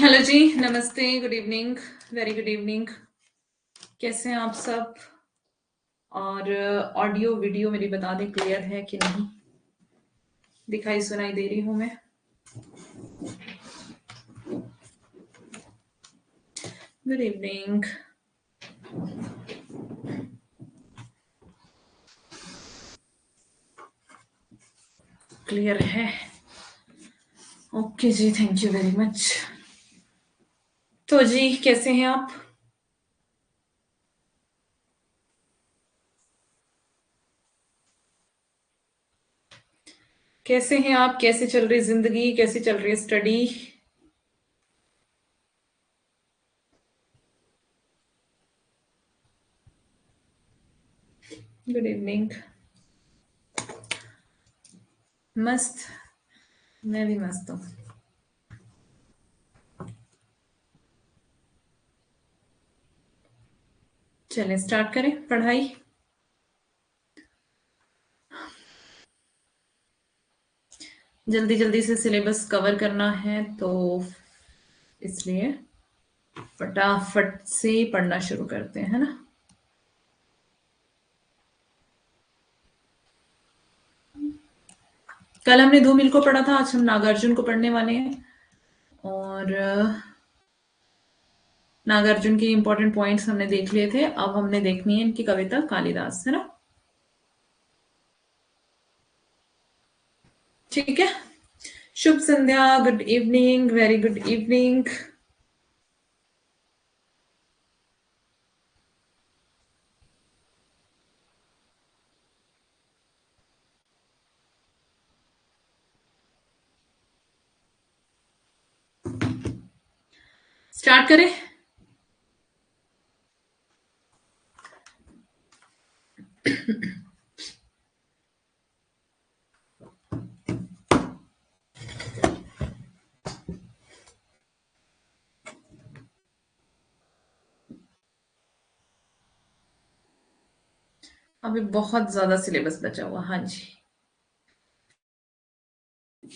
Hello जी, नमस्ते, good evening, very good evening. कैसे हैं आप सब? और ऑडियो वीडियो मेरी बता दें क्लियर है कि नहीं? दिखाई सुनाई दे रही हूँ मैं? Good evening. क्लियर है? ओके जी, थैंक यू वेरी मच। तो जी, कैसे हैं आप? कैसे हैं आप? कैसे चल रही जिंदगी? कैसे चल रही स्टडी? Good evening. मस्त। मैं भी मस्त हूँ। चलें स्टार्ट करें पढ़ाई। जल्दी जल्दी से सिलेबस कवर करना है तो इसलिए फटाफट से पढ़ना शुरू करते हैं, है ना? कल हमने धूमिल को पढ़ा था, आज हम नागार्जुन को पढ़ने वाले हैं। और नागार्जुन के इंपॉर्टेंट पॉइंट्स हमने देख लिए थे, अब हमने देखनी है इनकी कविता कालिदास, है ना? ठीक है। शुभ संध्या, good evening, very good evening. Start करें? अभी बहुत ज्यादा सिलेबस बचा हुआ, हाँ जी।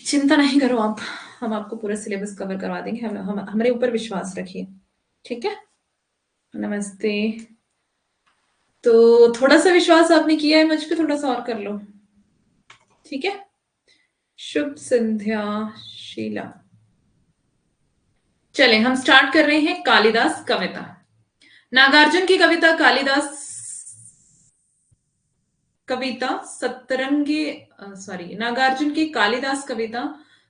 चिंता नहीं करो आप, हम आपको पूरा सिलेबस कवर करवा देंगे। हम हमारे ऊपर विश्वास रखिए। ठीक है। नमस्ते। तो थोड़ा सा विश्वास आपने किया है मुझ पे, थोड़ा सा और कर लो। ठीक है। शुभ संध्या शीला। चलें हम स्टार्ट कर रहे हैं कालिदास कविता। नागार्जुन की कविता कालिदास कविता सतरंगे सॉरी नागार्जुन की कालिदास कविता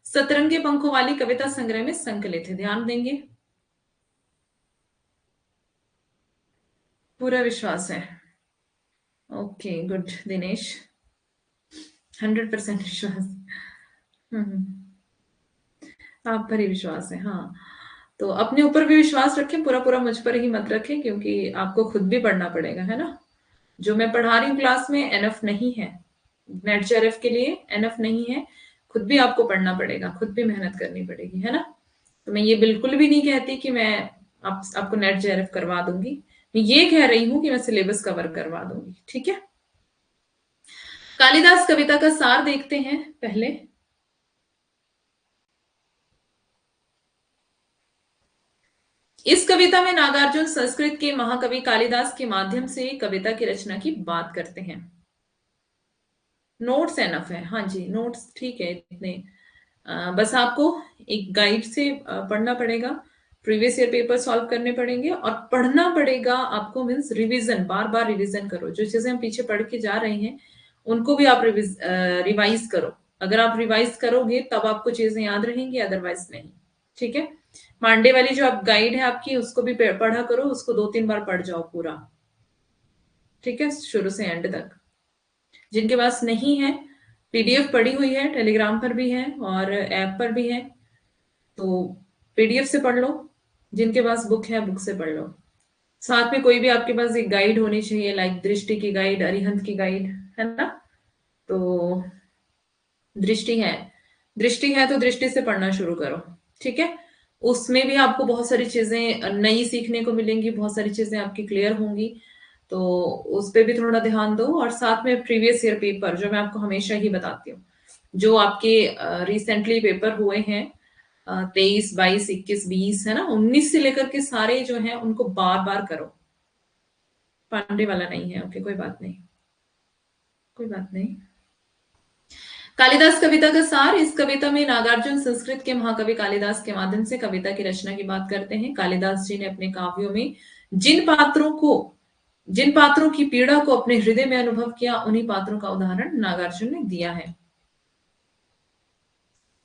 सतरंगे पंखों वाली कविता संग्रह में संकलित है। ध्यान देंगे। पूरा विश्वास है। Okay good Dinesh. 100% विश्वास। आप पर ही विश्वास है, हाँ। तो अपने ऊपर भी विश्वास रखें, पूरा पूरा मुझ पर ही मत रखें, क्योंकि आपको खुद भी पढ़ना पड़ेगा, है ना? जो मैं पढ़ा रही हूँ क्लास में एनफ नहीं है। नेट जेआरएफ के लिए एनफ नहीं है। खुद भी आपको पढ़ना पड़ेगा, खुद भी मेहनत करनी पड़ेगी, है ना? तो मैं ये बिल्कुल भी नहीं कहती कि मैं आपको नेट जेआरएफ करवा दूंगी। मैं ये कह रही हूँ कि मैं सिलेबस कवर करवा दूंगी। ठीक है। कालिदास कविता का सार देखते हैं पहले। इस कविता में नागार्जुन संस्कृत के महाकवि कालिदास के माध्यम से कविता की रचना की बात करते हैं। नोट्स एनफ है, हाँ जी, नोट्स ठीक है इतने। बस आपको एक गाइड से पढ़ना पड़ेगा। प्रीवियस ईयर पेपर सॉल्व करने पड़ेंगे और पढ़ना पड़ेगा आपको। मीन्स रिवीजन, बार बार रिवीजन करो। जो चीजें हम पीछे पढ़ के जा रहे हैं उनको भी आप रिवाइज करो। अगर आप रिवाइज करोगे तब आपको चीजें याद रहेंगी, अदरवाइज नहीं। ठीक है। मांडे वाली जो आप गाइड है आपकी, उसको भी पढ़ा करो, उसको 2-3 बार पढ़ जाओ पूरा। ठीक है, शुरू से एंड तक। जिनके पास नहीं है, पीडीएफ पड़ी हुई है, टेलीग्राम पर भी है और ऐप पर भी है, तो पीडीएफ से पढ़ लो। जिनके पास बुक है, बुक से पढ़ लो। साथ में कोई भी आपके पास एक गाइड होनी चाहिए, लाइक दृष्टि की गाइड, अरिहंत की गाइड, है ना? तो दृष्टि है, दृष्टि है तो दृष्टि से पढ़ना शुरू करो। ठीक है। उसमें भी आपको बहुत सारी चीजें नई सीखने को मिलेंगी, बहुत सारी चीजें आपकी क्लियर होंगी। तो उस पर भी थोड़ा ध्यान दो। और साथ में प्रीवियस ईयर पेपर, जो मैं आपको हमेशा ही बताती हूँ, जो आपके रिसेंटली पेपर हुए हैं, 23, 22, 21, 20 है ना, 19 से लेकर के सारे जो है उनको बार बार करो। पांडे वाला नहीं है, ओके, कोई बात नहीं, कोई बात नहीं। कालिदास कविता का सार। इस कविता में नागार्जुन संस्कृत के महाकवि कालिदास के माध्यम से कविता की रचना की बात करते हैं। कालिदास जी ने अपने काव्यों में जिन पात्रों को जिन पात्रों की पीड़ा को अपने हृदय में अनुभव किया, उन्हीं पात्रों का उदाहरण नागार्जुन ने दिया है।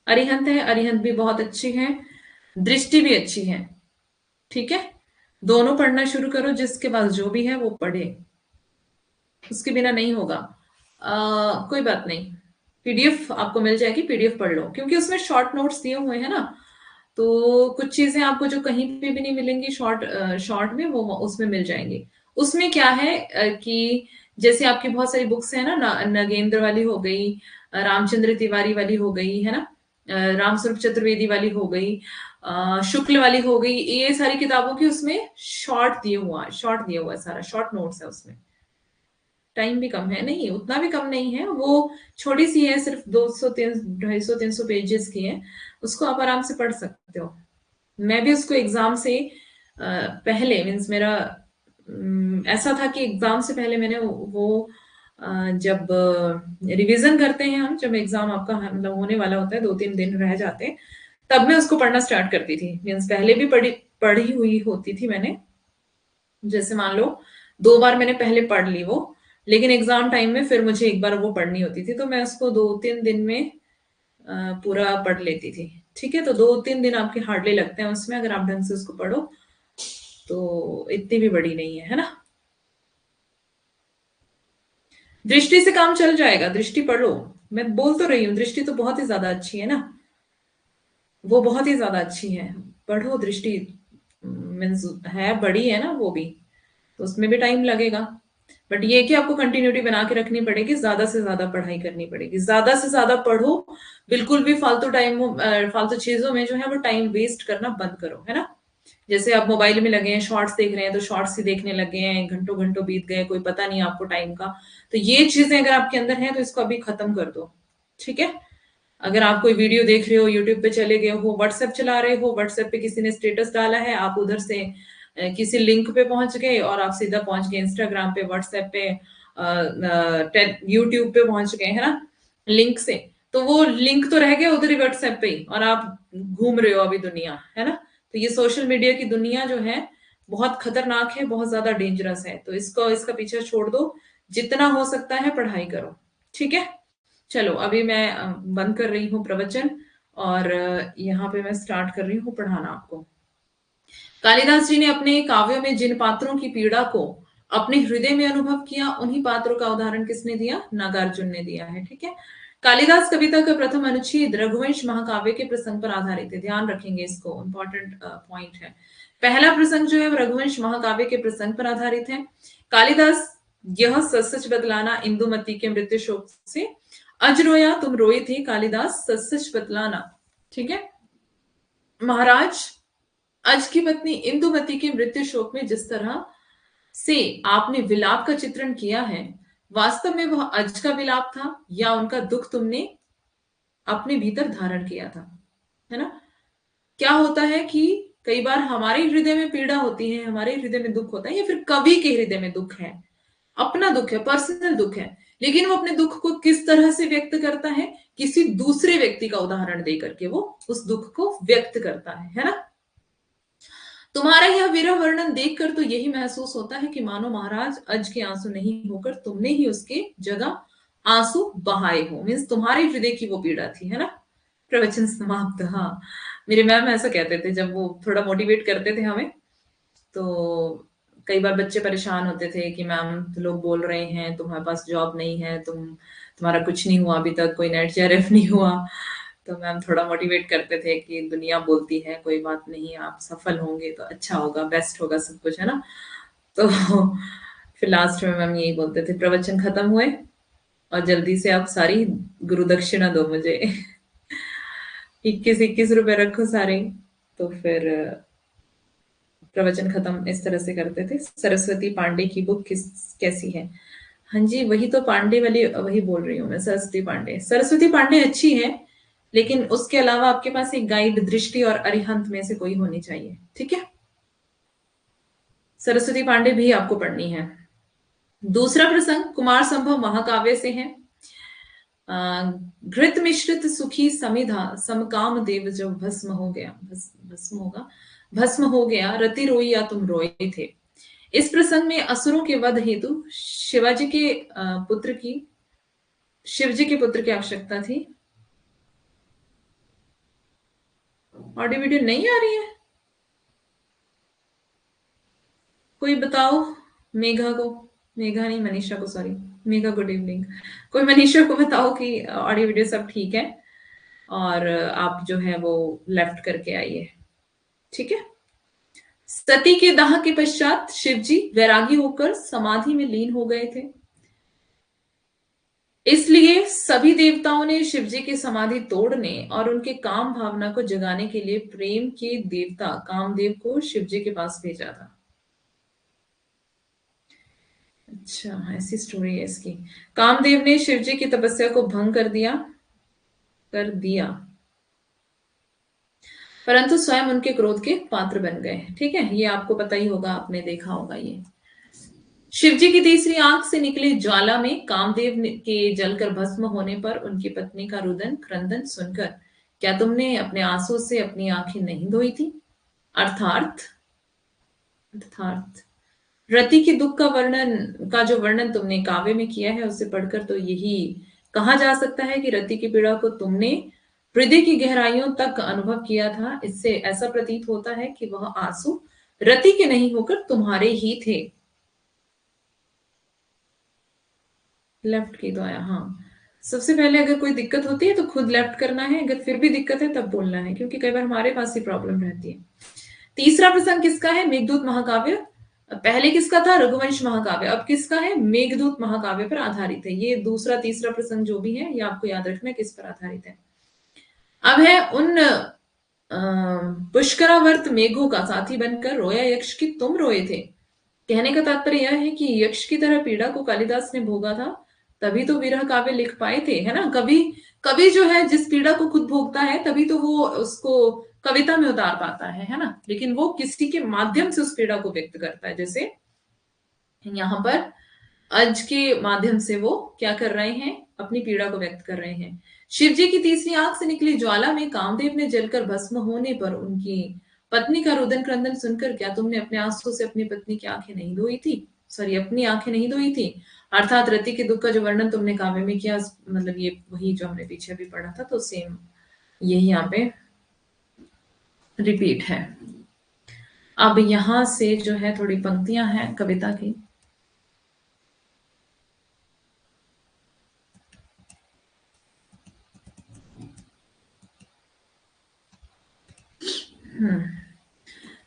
अरिहंत है, अरिहंत भी बहुत अच्छी है, दृष्टि भी अच्छी है। ठीक है, दोनों पढ़ना शुरू करो, जिसके पास जो भी है वो पढ़े, उसके बिना नहीं होगा। कोई बात नहीं, पीडीएफ आपको मिल जाएगी, पीडीएफ पढ़ लो, क्योंकि उसमें शॉर्ट नोट्स दिए हुए हैं ना, तो कुछ चीजें आपको जो कहीं पे भी नहीं मिलेंगी शॉर्ट शॉर्ट में, वो उसमें मिल जाएंगी। उसमें क्या है कि जैसे आपकी बहुत सारी बुक्स है ना, नगेंद्र वाली हो गई, रामचंद्र तिवारी वाली हो गई है ना, रामस्वरूप चतुर्वेदी वाली हो गई, शुक्ल वाली हो गई, ये सारी किताबों की उसमें शॉर्ट दिया हुआ है, सारा शॉर्ट नोट्स है उसमें। टाइम भी कम है, नहीं उतना भी कम नहीं है, वो छोटी सी है, सिर्फ 200 250 300 पेजेस की है, उसको आप आराम से पढ़ सकते हो। मैं भी उसको एग्जाम से पहले, मीन्स मेरा ऐसा था कि एग्जाम से पहले मैंने वो जब रिवीजन करते हैं हम, जब एग्जाम आपका मतलब होने वाला होता है, 2-3 दिन रह जाते हैं, तब मैं उसको पढ़ना स्टार्ट करती थी। मीन्स पहले भी पढ़ी हुई होती थी मैंने, जैसे मान लो 2 बार मैंने पहले पढ़ ली वो, लेकिन एग्जाम टाइम में फिर मुझे एक बार वो पढ़नी होती थी, तो मैं उसको 2-3 दिन में पूरा पढ़ लेती थी। ठीक है, तो 2-3 दिन आपके हार्डली लगते हैं उसमें, अगर आप ढंग से उसको पढ़ो तो इतनी भी बड़ी नहीं है, है ना। दृष्टि से काम चल जाएगा, दृष्टि पढ़ो, मैं बोल तो रही हूँ, दृष्टि तो बहुत ही ज्यादा अच्छी है ना, वो बहुत ही ज्यादा अच्छी है, पढ़ो दृष्टि। मीन्स है, बड़ी है ना वो भी, तो उसमें भी टाइम लगेगा, बट ये कि आपको कंटिन्यूटी बना के रखनी पड़ेगी, ज्यादा से ज्यादा पढ़ाई करनी पड़ेगी, ज्यादा से ज्यादा पढ़ो। बिल्कुल भी फालतू चीजों में जो है वो टाइम वेस्ट करना बंद करो, है ना। जैसे आप मोबाइल में लगे हैं, शॉर्ट्स देख रहे हैं, तो शॉर्ट्स ही देखने लगे हैं, घंटों घंटों बीत गए, कोई पता नहीं आपको टाइम का। तो ये चीजें अगर आपके अंदर हैं तो इसको अभी खत्म कर दो। ठीक है, अगर आप कोई वीडियो देख रहे हो, यूट्यूब पे चले गए हो, व्हाट्सएप चला रहे हो, व्हाट्सएप पे किसी ने स्टेटस डाला है, आप उधर से किसी लिंक पे पहुंच गए और आप सीधा पहुंच गए इंस्टाग्राम पे, व्हाट्सएप पे, यूट्यूब पे पहुंच गए, है ना, लिंक से, तो वो लिंक तो रह गया उधर ही व्हाट्सएप पे ही, और आप घूम रहे हो अभी दुनिया, है ना। तो ये सोशल मीडिया की दुनिया जो है बहुत खतरनाक है, बहुत ज्यादा डेंजरस है, तो इसका पीछा छोड़ दो, जितना हो सकता है पढ़ाई करो। ठीक है, चलो अभी मैं बंद कर रही हूँ प्रवचन, और यहाँ पे मैं स्टार्ट कर रही हूँ पढ़ाना आपको। कालिदास जी ने अपने काव्यों में जिन पात्रों की पीड़ा को अपने हृदय में अनुभव किया, उन्हीं पात्रों का उदाहरण किसने दिया? नागार्जुन ने दिया है। ठीक है, कालिदास कविता का प्रथम अनुच्छेद रघुवंश महाकाव्य के प्रसंग पर आधारित है, ध्यान रखेंगे इसको, इंपॉर्टेंट पॉइंट है। पहला प्रसंग जो है वो रघुवंश महाकाव्य के प्रसंग पर आधारित है। कालिदास, यह सच सच बतलाना इंदुमती के मृत्यु शोक से, अज रोया तुम रोए थे कालिदास, सच सच बतलाना। ठीक है, महाराज, अज की पत्नी इंदुमती के मृत्यु शोक में जिस तरह से आपने विलाप का चित्रण किया है, वास्तव में वह अज का विलाप था या उनका दुख तुमने अपने भीतर धारण किया था, है ना। क्या होता है कि कई बार हमारे हृदय में पीड़ा होती है, हमारे हृदय में दुख होता है, या फिर कवि के हृदय में दुख है, अपना दुख है, पर्सनल दुख है, लेकिन वो अपने दुख को किस तरह से व्यक्त करता है? किसी दूसरे व्यक्ति का उदाहरण देकर के वो उस दुख को व्यक्त करता है ना। तुम्हारा यह विरह वर्णन देखकर तो यही महसूस होता है कि मानो महाराज अज के आंसू नहीं होकर तुमने ही उसके जगह आंसू बहाए हो, मीन्स तुम्हारे हृदय की वो पीड़ा थी, है ना। प्रवचन समाप्त। हाँ, मेरे मैम ऐसा कहते थे जब वो थोड़ा मोटिवेट करते थे हमें, तो कई बार बच्चे परेशान होते थे कि मैम तो लोग बोल रहे हैं तुम्हारे पास जॉब नहीं है, तुम्हारा कुछ नहीं हुआ अभी तक, कोई नेट जेआरएफ नहीं हुआ, तो मैम थोड़ा मोटिवेट करते थे कि दुनिया बोलती है कोई बात नहीं, आप सफल होंगे तो अच्छा होगा, बेस्ट होगा सब कुछ, है ना। तो फिर लास्ट में मैम यही बोलते थे, प्रवचन खत्म हुए और जल्दी से आप सारी गुरु दक्षिणा दो मुझे। 21-21 रुपए रखो सारे। तो फिर प्रवचन खत्म इस तरह से करते थे। सरस्वती पांडे की बुक कैसी है? हाँ जी, वही तो पांडे वाली वही बोल रही हूँ मैं, सरस्वती पांडे। सरस्वती पांडे अच्छी है, लेकिन उसके अलावा आपके पास एक गाइड दृष्टि और अरिहंत में से कोई होनी चाहिए। ठीक है, सरस्वती पांडे भी आपको पढ़नी है। दूसरा प्रसंग कुमार संभव महाकाव्य से है। अ, घृत मिश्रित सुखी समिधा समकाम देव जब भस्म हो गया, भस्म होगा, भस्म हो गया, रति रोई या तुम रोए थे। इस प्रसंग में असुरों के वध हेतु शिवाजी के पुत्र की शिवजी के पुत्र की आवश्यकता थी। ऑडियो वीडियो नहीं आ रही है, कोई बताओ। मेघा को, मेघा नहीं मनीषा को, सॉरी, मेघा गुड इवनिंग। कोई मनीषा को बताओ कि ऑडियो वीडियो सब ठीक है और आप जो है वो लेफ्ट करके आइए। ठीक है। सती के दाह के पश्चात शिवजी वैरागी होकर समाधि में लीन हो गए थे। इसलिए सभी देवताओं ने शिवजी की समाधि तोड़ने और उनके काम भावना को जगाने के लिए प्रेम के देवता कामदेव को शिवजी के पास भेजा था। अच्छा, ऐसी स्टोरी है इसकी। कामदेव ने शिवजी की तपस्या को भंग कर दिया, परंतु स्वयं उनके क्रोध के पात्र बन गए। ठीक है, ये आपको पता ही होगा, आपने देखा होगा ये। शिवजी की तीसरी आंख से निकली ज्वाला में कामदेव के जलकर भस्म होने पर उनकी पत्नी का रुदन क्रंदन सुनकर क्या तुमने अपने आंसू से अपनी आंखें नहीं धोई थी? अर्थात अर्थात रति के दुख का जो वर्णन तुमने काव्य में किया है उसे पढ़कर तो यही कहा जा सकता है कि रति की पीड़ा को तुमने हृदय की गहराइयों तक अनुभव किया था। इससे ऐसा प्रतीत होता है कि वह आंसू रति के नहीं होकर तुम्हारे ही थे। लेफ्ट की तो आया, हाँ। सबसे पहले अगर कोई दिक्कत होती है तो खुद लेफ्ट करना है, अगर फिर भी दिक्कत है तब बोलना है, क्योंकि कई बार हमारे पास ही प्रॉब्लम रहती है। तीसरा प्रसंग किसका है? मेघदूत महाकाव्य। पहले किसका था? रघुवंश महाकाव्य। अब किसका है? मेघदूत महाकाव्य पर आधारित है। ये दूसरा तीसरा प्रसंग जो भी है ये आपको याद रखना है किस पर आधारित है। अब है उन पुष्करावर्त मेघों का साथी बनकर रोया यक्ष की तुम रोए थे। कहने का तात्पर्य यह है कि यक्ष की तरह पीड़ा को कालिदास ने भोगा था, तभी तो विरह काव्य लिख पाए थे, है ना। कभी कभी जो है जिस पीड़ा को खुद भोगता है तभी तो वो उसको कविता में उतार पाता है ना। लेकिन वो किसी के माध्यम से उस पीड़ा को व्यक्त करता है, जैसे यहाँ पर अज के माध्यम से वो क्या कर रहे हैं? अपनी पीड़ा को व्यक्त कर रहे हैं। शिव जी की तीसरी आंख से निकली ज्वाला में कामदेव ने जलकर भस्म होने पर उनकी पत्नी का रुदन क्रंदन सुनकर क्या तुमने अपने आंसू से अपनी पत्नी की आंखें नहीं धोई थी? सॉरी, अपनी आंखें नहीं धोई थी। अर्थात रति के दुख का जो वर्णन तुमने काव्य में किया, मतलब ये वही जो हमने पीछे भी पढ़ा था, तो सेम यही यहाँ पे रिपीट है। अब यहां से जो है थोड़ी पंक्तियां हैं कविता की।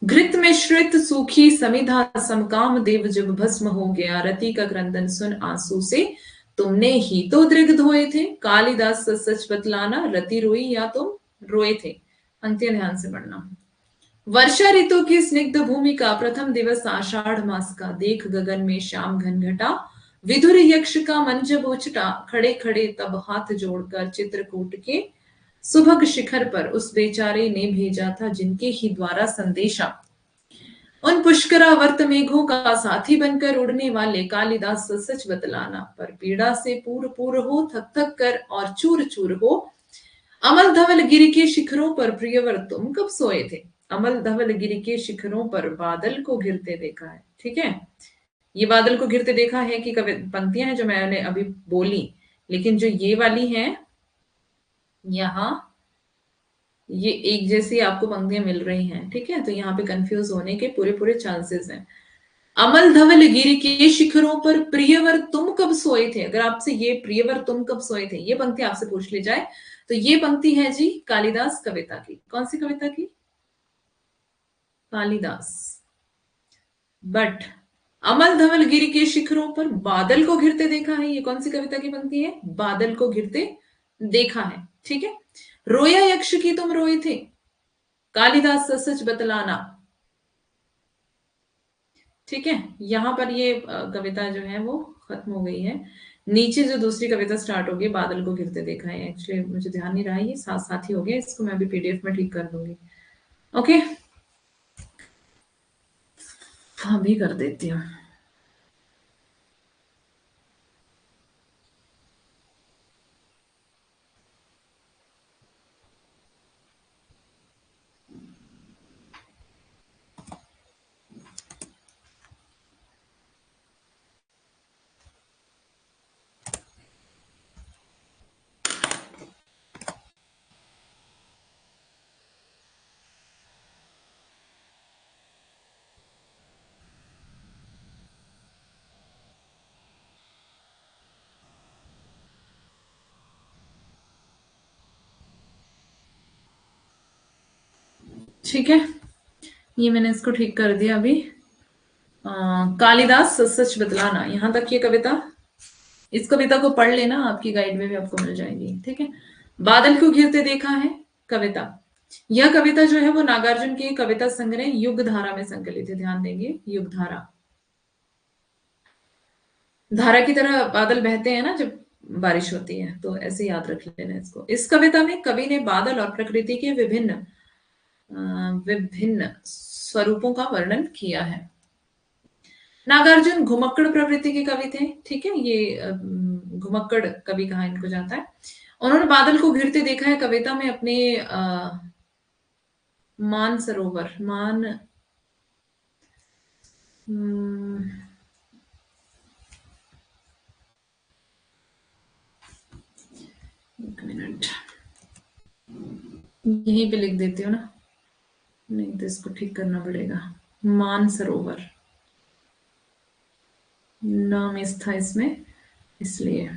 घृत में श्रित सूखी समिधा समकाम देव जब भस्म हो गया, रति का क्रंदन सुन आंसू से तुमने ही तो दृग धोए थे। कालिदास सच बतलाना, रति रोई या तुम रोए थे। पंक्तियां ध्यान से पढ़ना। वर्षा ऋतु की स्निग्ध भूमि का प्रथम दिवस आषाढ़ मास का, देख गगन में श्याम घन घटा, विधुर यक्ष का मन जब उचटा, खड़े खड़े तब हाथ जोड़कर चित्रकूट के सुभग शिखर पर उस बेचारे ने भेजा था जिनके ही द्वारा संदेशा। उन पुष्करावर्त मेघों का साथी बनकर उड़ने वाले कालिदास सच बतलाना, पर पीड़ा से पूर पूर हो, थक थक कर और चूर चूर हो। अमल धवल गिरि के शिखरों पर प्रियवर तुम कब सोए थे? अमल धवल गिरि के शिखरों पर बादल को घिरते देखा है। ठीक है, ये बादल को घिरते देखा है कि कवि पंक्तियां हैं जो मैंने अभी बोली, लेकिन जो ये वाली है यहाँ, ये एक जैसी आपको पंक्तियां मिल रही हैं। ठीक है, तो यहाँ पे कंफ्यूज होने के पूरे पूरे चांसेस हैं। अमल धवल गिरि के शिखरों पर प्रियवर तुम कब सोए थे, अगर आपसे ये प्रियवर तुम कब सोए थे ये पंक्ति आपसे पूछ ली जाए तो ये पंक्ति है जी कालिदास कविता की। कौन सी कविता की? कालिदास। बट अमल धवल गिरि के शिखरों पर बादल को घिरते देखा है, ये कौन सी कविता की पंक्ति है? बादल को घिरते देखा है। ठीक है, रोया यक्ष की तुम रोए थे, कालिदास सच बतलाना। ठीक है, यहां पर ये कविता जो है वो खत्म हो गई है। नीचे जो दूसरी कविता स्टार्ट होगी, बादल को गिरते देखा है, एक्चुअली मुझे ध्यान नहीं रहा है, ये साथ साथ ही हो गया, इसको मैं अभी पीडीएफ में ठीक कर दूंगी। ओके, हाँ भी कर देती हूँ। ठीक है, ये मैंने इसको ठीक कर दिया अभी। कालिदास सच सच बतलाना, यहां तक ये कविता, इस कविता को पढ़ लेना, आपकी गाइड में भी आपको मिल जाएगी। ठीक है, बादल को घिरते देखा है कविता, यह कविता जो है वो नागार्जुन की कविता संग्रह युग धारा में संकलित है। ध्यान देंगे, युग धारा, धारा की तरह बादल बहते हैं ना जब बारिश होती है, तो ऐसे याद रख लेना इसको। इस कविता में कवि ने बादल और प्रकृति के विभिन्न स्वरूपों का वर्णन किया है। नागार्जुन घुमक्कड़ प्रवृत्ति के कवि थे। ठीक है, ये घुमक्कड़ कवि कहा इनको जाता है। उन्होंने बादल को घिरते देखा है कविता में अपने मान सरोवर, मान एक मिनट, यहीं पे लिख देती हूँ ना, नहीं तो इसको ठीक करना पड़ेगा। मान सरोवर नाम इस था इसमें, इसलिए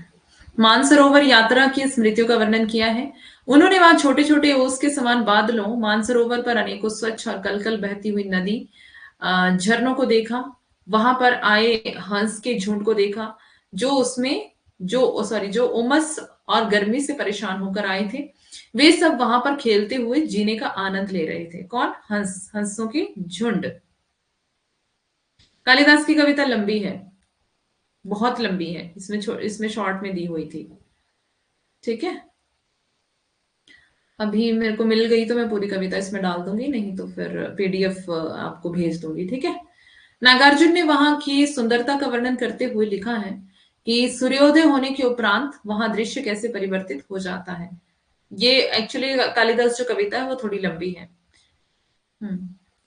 मानसरोवर यात्रा की स्मृतियों का वर्णन किया है। उन्होंने वहां छोटे छोटे ओस के समान बादलों, मानसरोवर पर अनेकों स्वच्छ और कलकल बहती हुई नदी, झरनों को देखा। वहां पर आए हंस के झुंड को देखा, जो उसमें जो उमस और गर्मी से परेशान होकर आए थे। वे सब वहां पर खेलते हुए जीने का आनंद ले रहे थे। कौन? हंस, हंसों के झुंड। कालिदास की कविता लंबी है, बहुत लंबी है, इसमें शॉर्ट में दी हुई थी। ठीक है, अभी मेरे को मिल गई तो मैं पूरी कविता इसमें डाल दूंगी, नहीं तो फिर पीडीएफ आपको भेज दूंगी। ठीक है, नागार्जुन ने वहां की सुंदरता का वर्णन करते हुए लिखा है कि सूर्योदय होने के उपरांत वहां दृश्य कैसे परिवर्तित हो जाता है। ये एक्चुअली कालिदास जो कविता है वो थोड़ी लंबी है।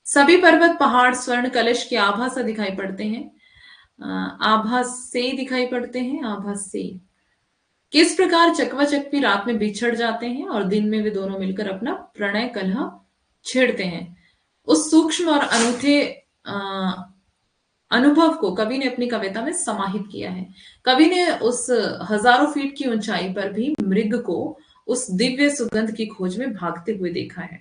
सभी पर्वत पहाड़ स्वर्ण कलश की आभा सा दिखाई पड़ते हैं, आभा से दिखाई पड़ते हैं, आभा से। किस प्रकार चकवा चकपी रात में बिछड़ जाते हैं और दिन में वे दोनों मिलकर अपना प्रणय कलह छेड़ते हैं। उस सूक्ष्म और अनूठे अनुभव को कवि ने अपनी कविता में समाहित किया है। कवि ने उस हजारों फीट की ऊंचाई पर भी मृग को उस दिव्य सुगंध की खोज में भागते हुए देखा है।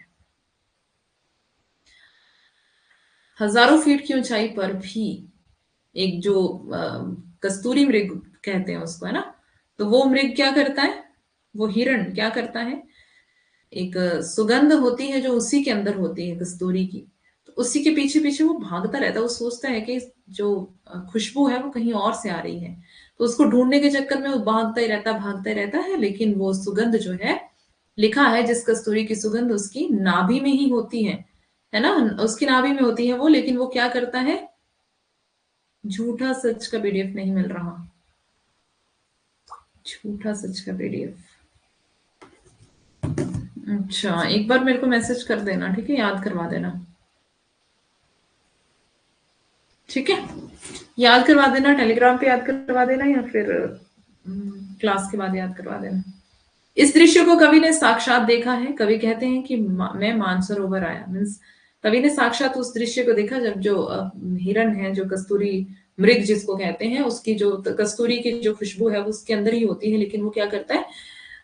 हजारों फीट की ऊंचाई पर भी एक जो कस्तूरी मृग कहते हैं उसको, है ना, तो वो मृग क्या करता है, वो हिरण क्या करता है, एक सुगंध होती है जो उसी के अंदर होती है कस्तूरी की, तो उसी के पीछे पीछे वो भागता रहता है। वो सोचता है कि जो खुशबू है वो कहीं और से आ रही है, तो उसको ढूंढने के चक्कर में वो भागता ही रहता है, लेकिन वो सुगंध जो है, लिखा है जिस कस्तूरी की सुगंध उसकी नाभि में ही होती है ना, उसकी नाभि में होती है वो, लेकिन वो क्या करता है, झूठा सच का पीडीएफ नहीं मिल रहा, झूठा सच का पीडीएफ। अच्छा, एक बार मेरे को मैसेज कर देना, ठीक है, याद करवा देना। ठीक है, याद करवा देना, टेलीग्राम पे याद करवा देना या फिर क्लास के बाद याद करवा देना। इस दृश्य को कवि ने साक्षात देखा है। कवि कहते हैं कि मैं मानसरोवर आया, मीन्स कवि ने साक्षात उस दृश्य को देखा जब जो हिरण है, जो कस्तूरी मृग जिसको कहते हैं, उसकी जो कस्तूरी की जो खुशबू है वो उसके अंदर ही होती है, लेकिन वो क्या करता है,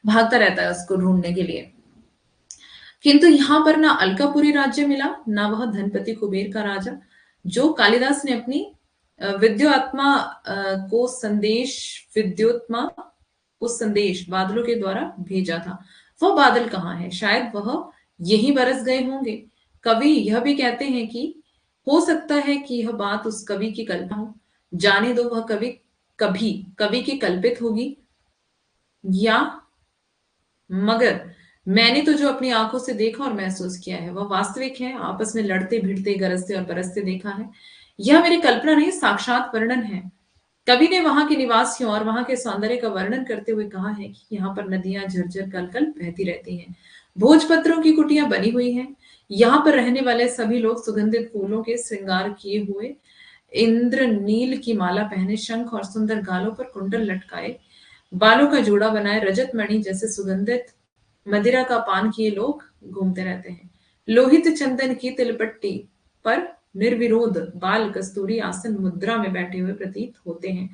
भागता रहता है उसको ढूंढने के लिए। किंतु यहाँ पर ना अलकापुरी राज्य मिला, ना वह धनपति कुबेर का राजा, जो कालिदास ने अपनी विद्योत्मा को संदेश विद्योत्मा को संदेश बादलों के द्वारा भेजा था। वह बादल कहाँ है? शायद वह यहीं बरस गए होंगे। कवि यह भी कहते हैं कि हो सकता है कि यह बात उस कवि की कल्पना हो, जाने दो वह कवि कभी कवि की कल्पित होगी, या मगर मैंने तो जो अपनी आंखों से देखा और महसूस किया है वह वास्तविक है, आपस में लड़ते भिड़ते गरजते और बरसते देखा है। यह मेरी कल्पना नहीं, साक्षात वर्णन है। कवि ने वहां के निवासियों और वहां के सौंदर्य का वर्णन करते हुए कहा है कि यहाँ पर नदियां झरझर कलकल बहती रहती हैं, भोजपत्रों की कुटियां बनी हुई हैं, यहाँ पर रहने वाले सभी लोग सुगंधित फूलों के श्रृंगार किए हुए, इंद्र नील की माला पहने, शंख और सुंदर गालों पर कुंडल लटकाए, बालों का जोड़ा बनाए, रजत मणि जैसे सुगंधित मदिरा का पान किए लोग घूमते रहते हैं। लोहित चंदन की तिलपट्टी पर निर्विरोध बाल कस्तूरी आसन मुद्रा में बैठे हुए प्रतीत होते हैं,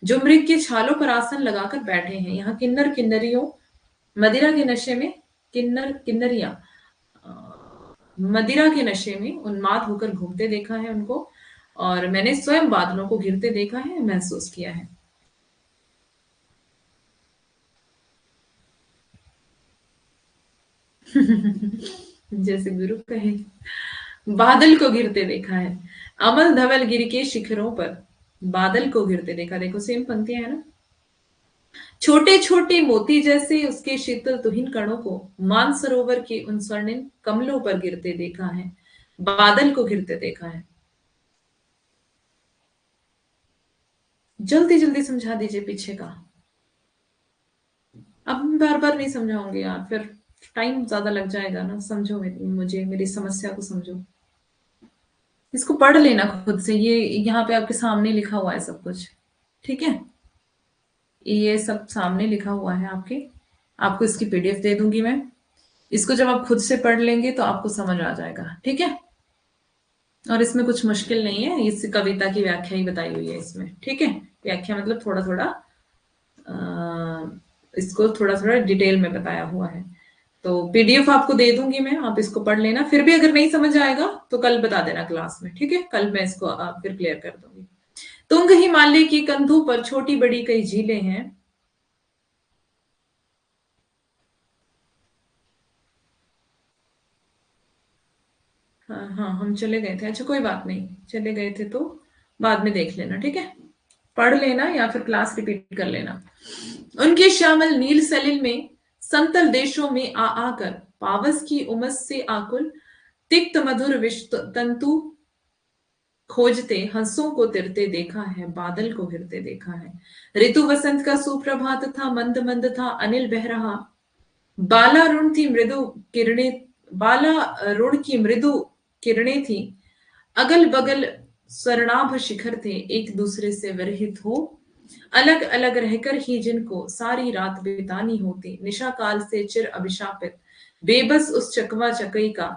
जो मृग के छालों पर आसन लगाकर बैठे हैं। यहाँ किन्नर किन्नरियों मदिरा के नशे में किन्नर किन्नरियां मदिरा के नशे में उन्माद होकर घूमते देखा है उनको, और मैंने स्वयं बादलों को घिरते देखा है, महसूस किया है। जैसे गुरु कहे, बादल को गिरते देखा है, अमल धवल गिर के शिखरों पर बादल को गिरते देखा। देखो सेम पंक्तियां है ना। छोटे छोटे मोती जैसे उसके शीतल तुहिन कणों को मानसरोवर के उन स्वर्णिम कमलों पर गिरते देखा है, बादल को गिरते देखा है। जल्दी जल्दी समझा दीजिए पीछे का। अब मैं बार बार नहीं समझाऊंगी यार, फिर टाइम ज्यादा लग जाएगा ना। समझो मुझे मेरी समस्या को समझो। इसको पढ़ लेना खुद से, ये यहाँ पे आपके सामने लिखा हुआ है सब कुछ, ठीक है। ये सब सामने लिखा हुआ है आपके, आपको इसकी पीडीएफ दे दूंगी मैं। इसको जब आप खुद से पढ़ लेंगे तो आपको समझ आ जाएगा, ठीक है। और इसमें कुछ मुश्किल नहीं है, इस कविता की व्याख्या ही बताई हुई है इसमें, ठीक है। व्याख्या मतलब थोड़ा थोड़ा इसको थोड़ा थोड़ा डिटेल में बताया हुआ है। तो पीडीएफ आपको दे दूंगी मैं, आप इसको पढ़ लेना। फिर भी अगर नहीं समझ आएगा तो कल बता देना क्लास में, ठीक है। कल मैं इसको फिर क्लियर कर दूंगी। तुंग हिमालय की कंधों पर छोटी बड़ी कई झीलें हैं। हाँ हाँ, हम चले गए थे, अच्छा कोई बात नहीं, चले गए थे तो बाद में देख लेना, ठीक है। पढ़ लेना या फिर क्लास रिपीट कर लेना। उनके श्यामल नील सलिल में समतल देशों में आ आकर पावस की उमस से आकुल तिक्त मधुर विश्व तंतु खोजते हंसों को तिरते देखा है, बादल को घिरते देखा है। ऋतु वसंत का सुप्रभात था, मंद मंद था अनिल बह रहा, बालारुण थी मृदु किरणें, बालारुण की मृदु किरणें थी, अगल बगल स्वर्णाभ शिखर थे, एक दूसरे से विरहित हो अलग अलग रहकर ही जिनको सारी रात बितानी होती, निशा काल से चिर अभिशापित बेबस उस चकवा चकई का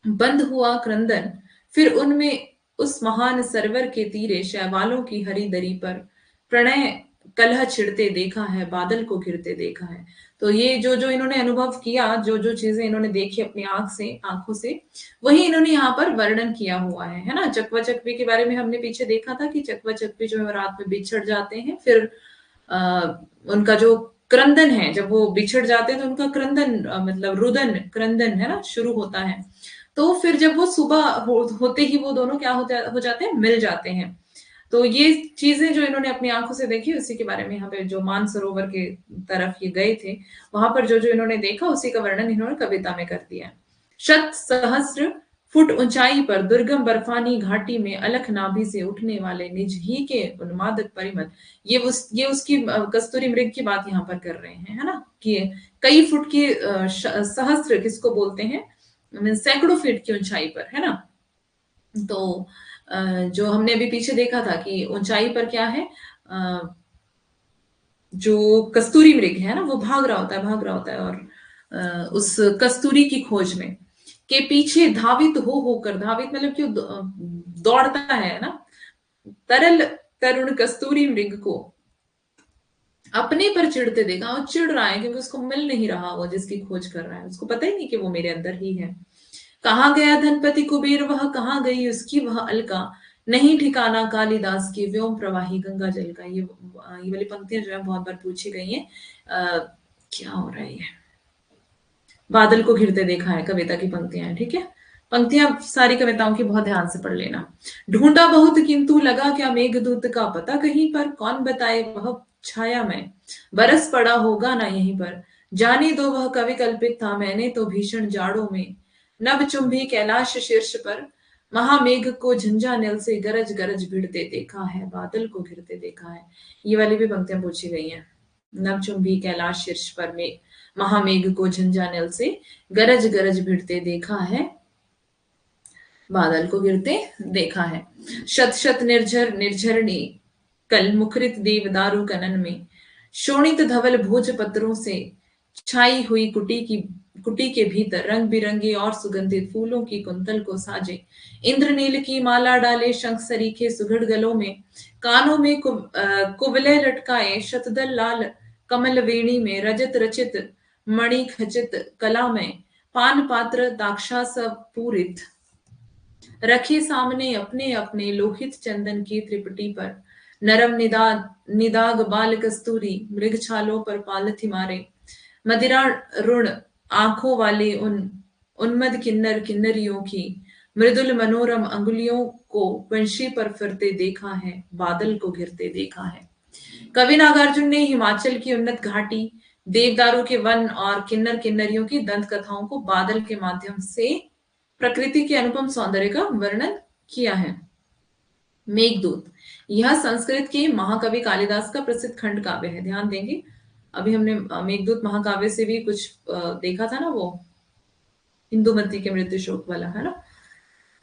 बंद हुआ क्रंदन, फिर उनमें उस महान सरवर के तीरे शैवालों की हरी दरी पर प्रणय कलह छिड़ते देखा है, बादल को घिरते देखा है। तो ये जो जो इन्होंने अनुभव किया, जो जो चीजें इन्होंने देखी अपनी आंखों से, वही इन्होंने यहाँ पर वर्णन किया हुआ है ना। चकवा चकवी के बारे में हमने पीछे देखा था कि चकवा चकवी जो है रात में बिछड़ जाते हैं, फिर उनका जो क्रंदन है, जब वो बिछड़ जाते हैं तो उनका क्रंदन मतलब रुदन क्रंदन है ना शुरू होता है। तो फिर जब वो सुबह होते ही वो दोनों क्या हो जाते हैं, मिल जाते हैं। तो ये चीजें जो इन्होंने अपनी आंखों से देखी उसी के बारे में यहाँ पे जो मानसरोवर के तरफ ये गए थे, वहां पर जो जो इन्होंने देखा उसी का वर्णन इन्होंने कविता में कर दिया है। शत सहस्र फुट ऊंचाई पर दुर्गम बर्फानी घाटी में अलख नाभि से उठने वाले निज ही के उन्मादक परिमल, ये उसकी कस्तूरी मृग की बात यहाँ पर कर रहे हैं, है ना। कि कई फुट की सहस्र किसको बोलते हैं, सैकड़ों फीट की ऊंचाई पर, है ना। तो जो हमने अभी पीछे देखा था कि ऊंचाई पर क्या है, जो कस्तूरी मृग है ना वो भाग रहा होता है, और उस कस्तूरी की खोज में के पीछे धावित होकर, धावित मतलब क्यों दौड़ता है ना, तरल तरुण कस्तूरी मृग को अपने पर चिढ़ते देखा। और चिढ़ रहा है क्योंकि उसको मिल नहीं रहा, वो जिसकी खोज कर रहा है उसको पता ही नहीं कि वो मेरे अंदर ही है। कहाँ गया धनपति कुबेर, वह कहाँ गई उसकी वह अलका, नहीं ठिकाना कालिदास की व्योम प्रवाही गंगा जल का। ये वाली पंक्तियां जो है बहुत बार पूछी गई हैं। क्या हो रहा है, ये बादल को घिरते देखा है कविता की पंक्तियां हैं, ठीक है। पंक्तियां सारी कविताओं की बहुत ध्यान से पढ़ लेना। ढूंढा बहुत किंतु लगा क्या मेघदूत का पता कहीं पर, कौन बताए वह छाया में बरस पड़ा होगा ना यहीं पर। जाने दो वह कवि कल्पित था, मैंने तो भीषण जाड़ों में नभ चुंबी कैलाश शीर्ष पर महामेघ को झंझानेल से गरज गरज भिड़ते देखा है, बादल को घिरते देखा है। ये वाली भी पंक्तियां पूछी गई हैं। नभ चुंबी कैलाश शीर्ष पर में महामेघ को झंझानेल से गरज गरज भिड़ते देखा है, बादल को गिरते देखा है। शत शत निर्झर निर्झरणी कल मुखरित देवदारू कनन में शोणित धवल भोज पत्रों से छाई हुई कुटी के भीतर रंग बिरंगे और सुगंधित फूलों की कुंतल को साजे इंद्रनील की माला डाले शंख सरीखे सुघड़ गलों में कानों में कुबले लटकाए शतदल लाल कमल वेणी में रजत रचित मणि खचित कला में पान पात्र दाक्षास पूरित रखे सामने अपने अपने लोहित चंदन की त्रिपुटी पर नरम निदाग बाल कस्तूरी मृग छालों पर पालथी मारे मदिरा रुण आंखों वाले उन उन्मद किन्नर किन्नरियों की मृदुल मनोरम अंगुलियों को वंशी पर फिरते देखा है, बादल को घिरते देखा है। कवि नागार्जुन ने हिमाचल की उन्नत घाटी देवदारू के वन और किन्नर किन्नरियों की दंत कथाओं को बादल के माध्यम से प्रकृति के अनुपम सौंदर्य का वर्णन किया है। मेघदूत यह संस्कृत के महाकवि कालिदास का प्रसिद्ध खंड काव्य है। ध्यान देंगे, अभी हमने मेघदूत महाकाव्य से भी कुछ देखा था ना, वो इंदुमती के मृत्यु शोक वाला, है ना।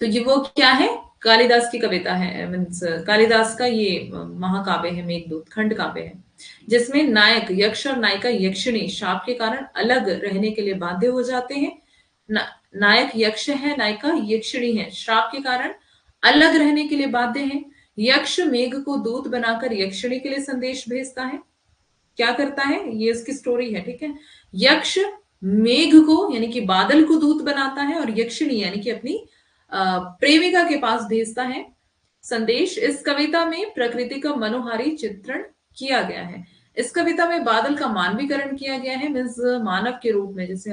तो ये वो क्या है, कालिदास की कविता है, मीन्स कालिदास का ये महाकाव्य है मेघदूत, खंड काव्य है, जिसमें नायक यक्ष और नायिका यक्षिणी शाप के कारण अलग रहने के लिए बाध्य हो जाते हैं। नायक यक्ष है, नायिका यक्षिणी है, श्राप के कारण अलग रहने के लिए बाध्य हैं। यक्ष मेघ को दूत बनाकर यक्षिणी के लिए संदेश भेजता है। क्या करता है, ये उसकी स्टोरी है, ठीक है। यक्ष मेघ को यानी कि बादल को दूत बनाता है और यक्षिणी यानी कि अपनी प्रेमिका के पास भेजता है संदेश। इस कविता में प्रकृति का मनोहारी चित्रण किया गया है। इस कविता में बादल का मानवीकरण किया गया है, मीन्स मानव के रूप में। जैसे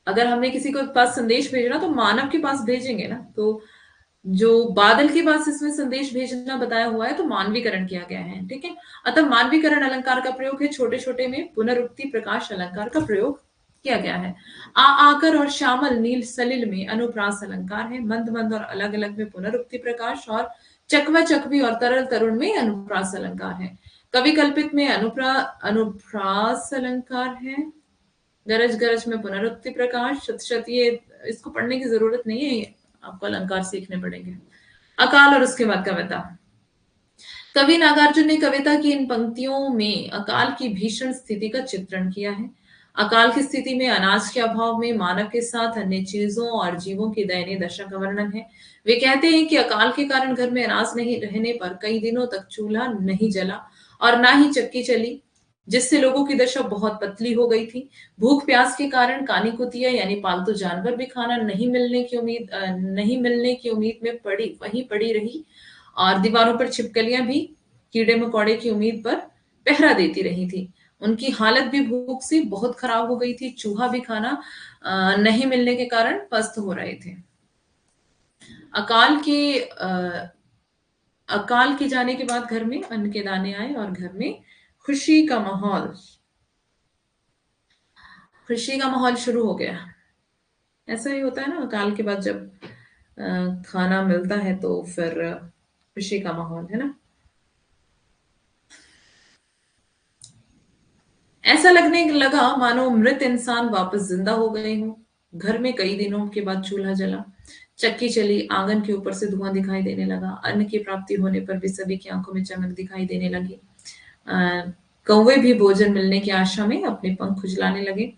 अगर हमने किसी को पास संदेश भेजना तो मानव के पास भेजेंगे ना, तो जो बादल के पास इसमें संदेश भेजना बताया हुआ है तो मानवीकरण किया गया है, ठीक है। अतः मानवीकरण अलंकार का प्रयोग है, छोटे छोटे में पुनरुक्ति प्रकाश अलंकार का प्रयोग किया गया है। आकर और श्यामल नील सलिल में अनुप्रास अलंकार है। मंद मंद और अलग अलग में पुनरुक्ति प्रकाश और चकवा चकवी और तरल तरुण में अनुप्रास अलंकार है। कवि कल्पित में अनुप्रास अलंकार है। गरज गरज में पुनरुक्ति प्रकाश, शत शत, ये इसको पढ़ने की जरूरत नहीं है, आपको अलंकार सीखने पड़ेंगे। अकाल और उसके बाद कविता। कवि नागार्जुन ने कविता की इन पंक्तियों में अकाल की भीषण स्थिति का चित्रण किया है। अकाल की स्थिति में अनाज के अभाव में मानव के साथ अन्य चीजों और जीवों की दयनीय दशा का वर्णन है। वे कहते हैं कि अकाल के कारण घर में अनाज नहीं रहने पर कई दिनों तक चूल्हा नहीं जला और ना ही चक्की चली, जिससे लोगों की दशा बहुत पतली हो गई थी। भूख प्यास के कारण कानी कुतिया यानी पालतू जानवर भी खाना नहीं मिलने की उम्मीद में वहीं पड़ी रही और दीवारों पर छिपकलियां भी कीड़े मकोड़े की उम्मीद पर पहरा देती रही थी। उनकी हालत भी भूख से बहुत खराब हो गई थी। चूहा भी खाना नहीं मिलने के कारण पस्त हो रहे थे। अकाल के जाने के बाद घर में अन्न के दाने आए और घर में खुशी का माहौल शुरू हो गया। ऐसा ही होता है ना, अकाल के बाद जब खाना मिलता है तो फिर खुशी का माहौल, है ना। ऐसा लगने लगा मानो मृत इंसान वापस जिंदा हो गए हो। घर में कई दिनों के बाद चूल्हा जला, चक्की चली, आंगन के ऊपर से धुआं दिखाई देने लगा। अन्न की प्राप्ति होने पर भी सभी की आंखों में चमक दिखाई देने लगी। कौवे भी भोजन मिलने की आशा में अपने पंख खुजलाने लगे।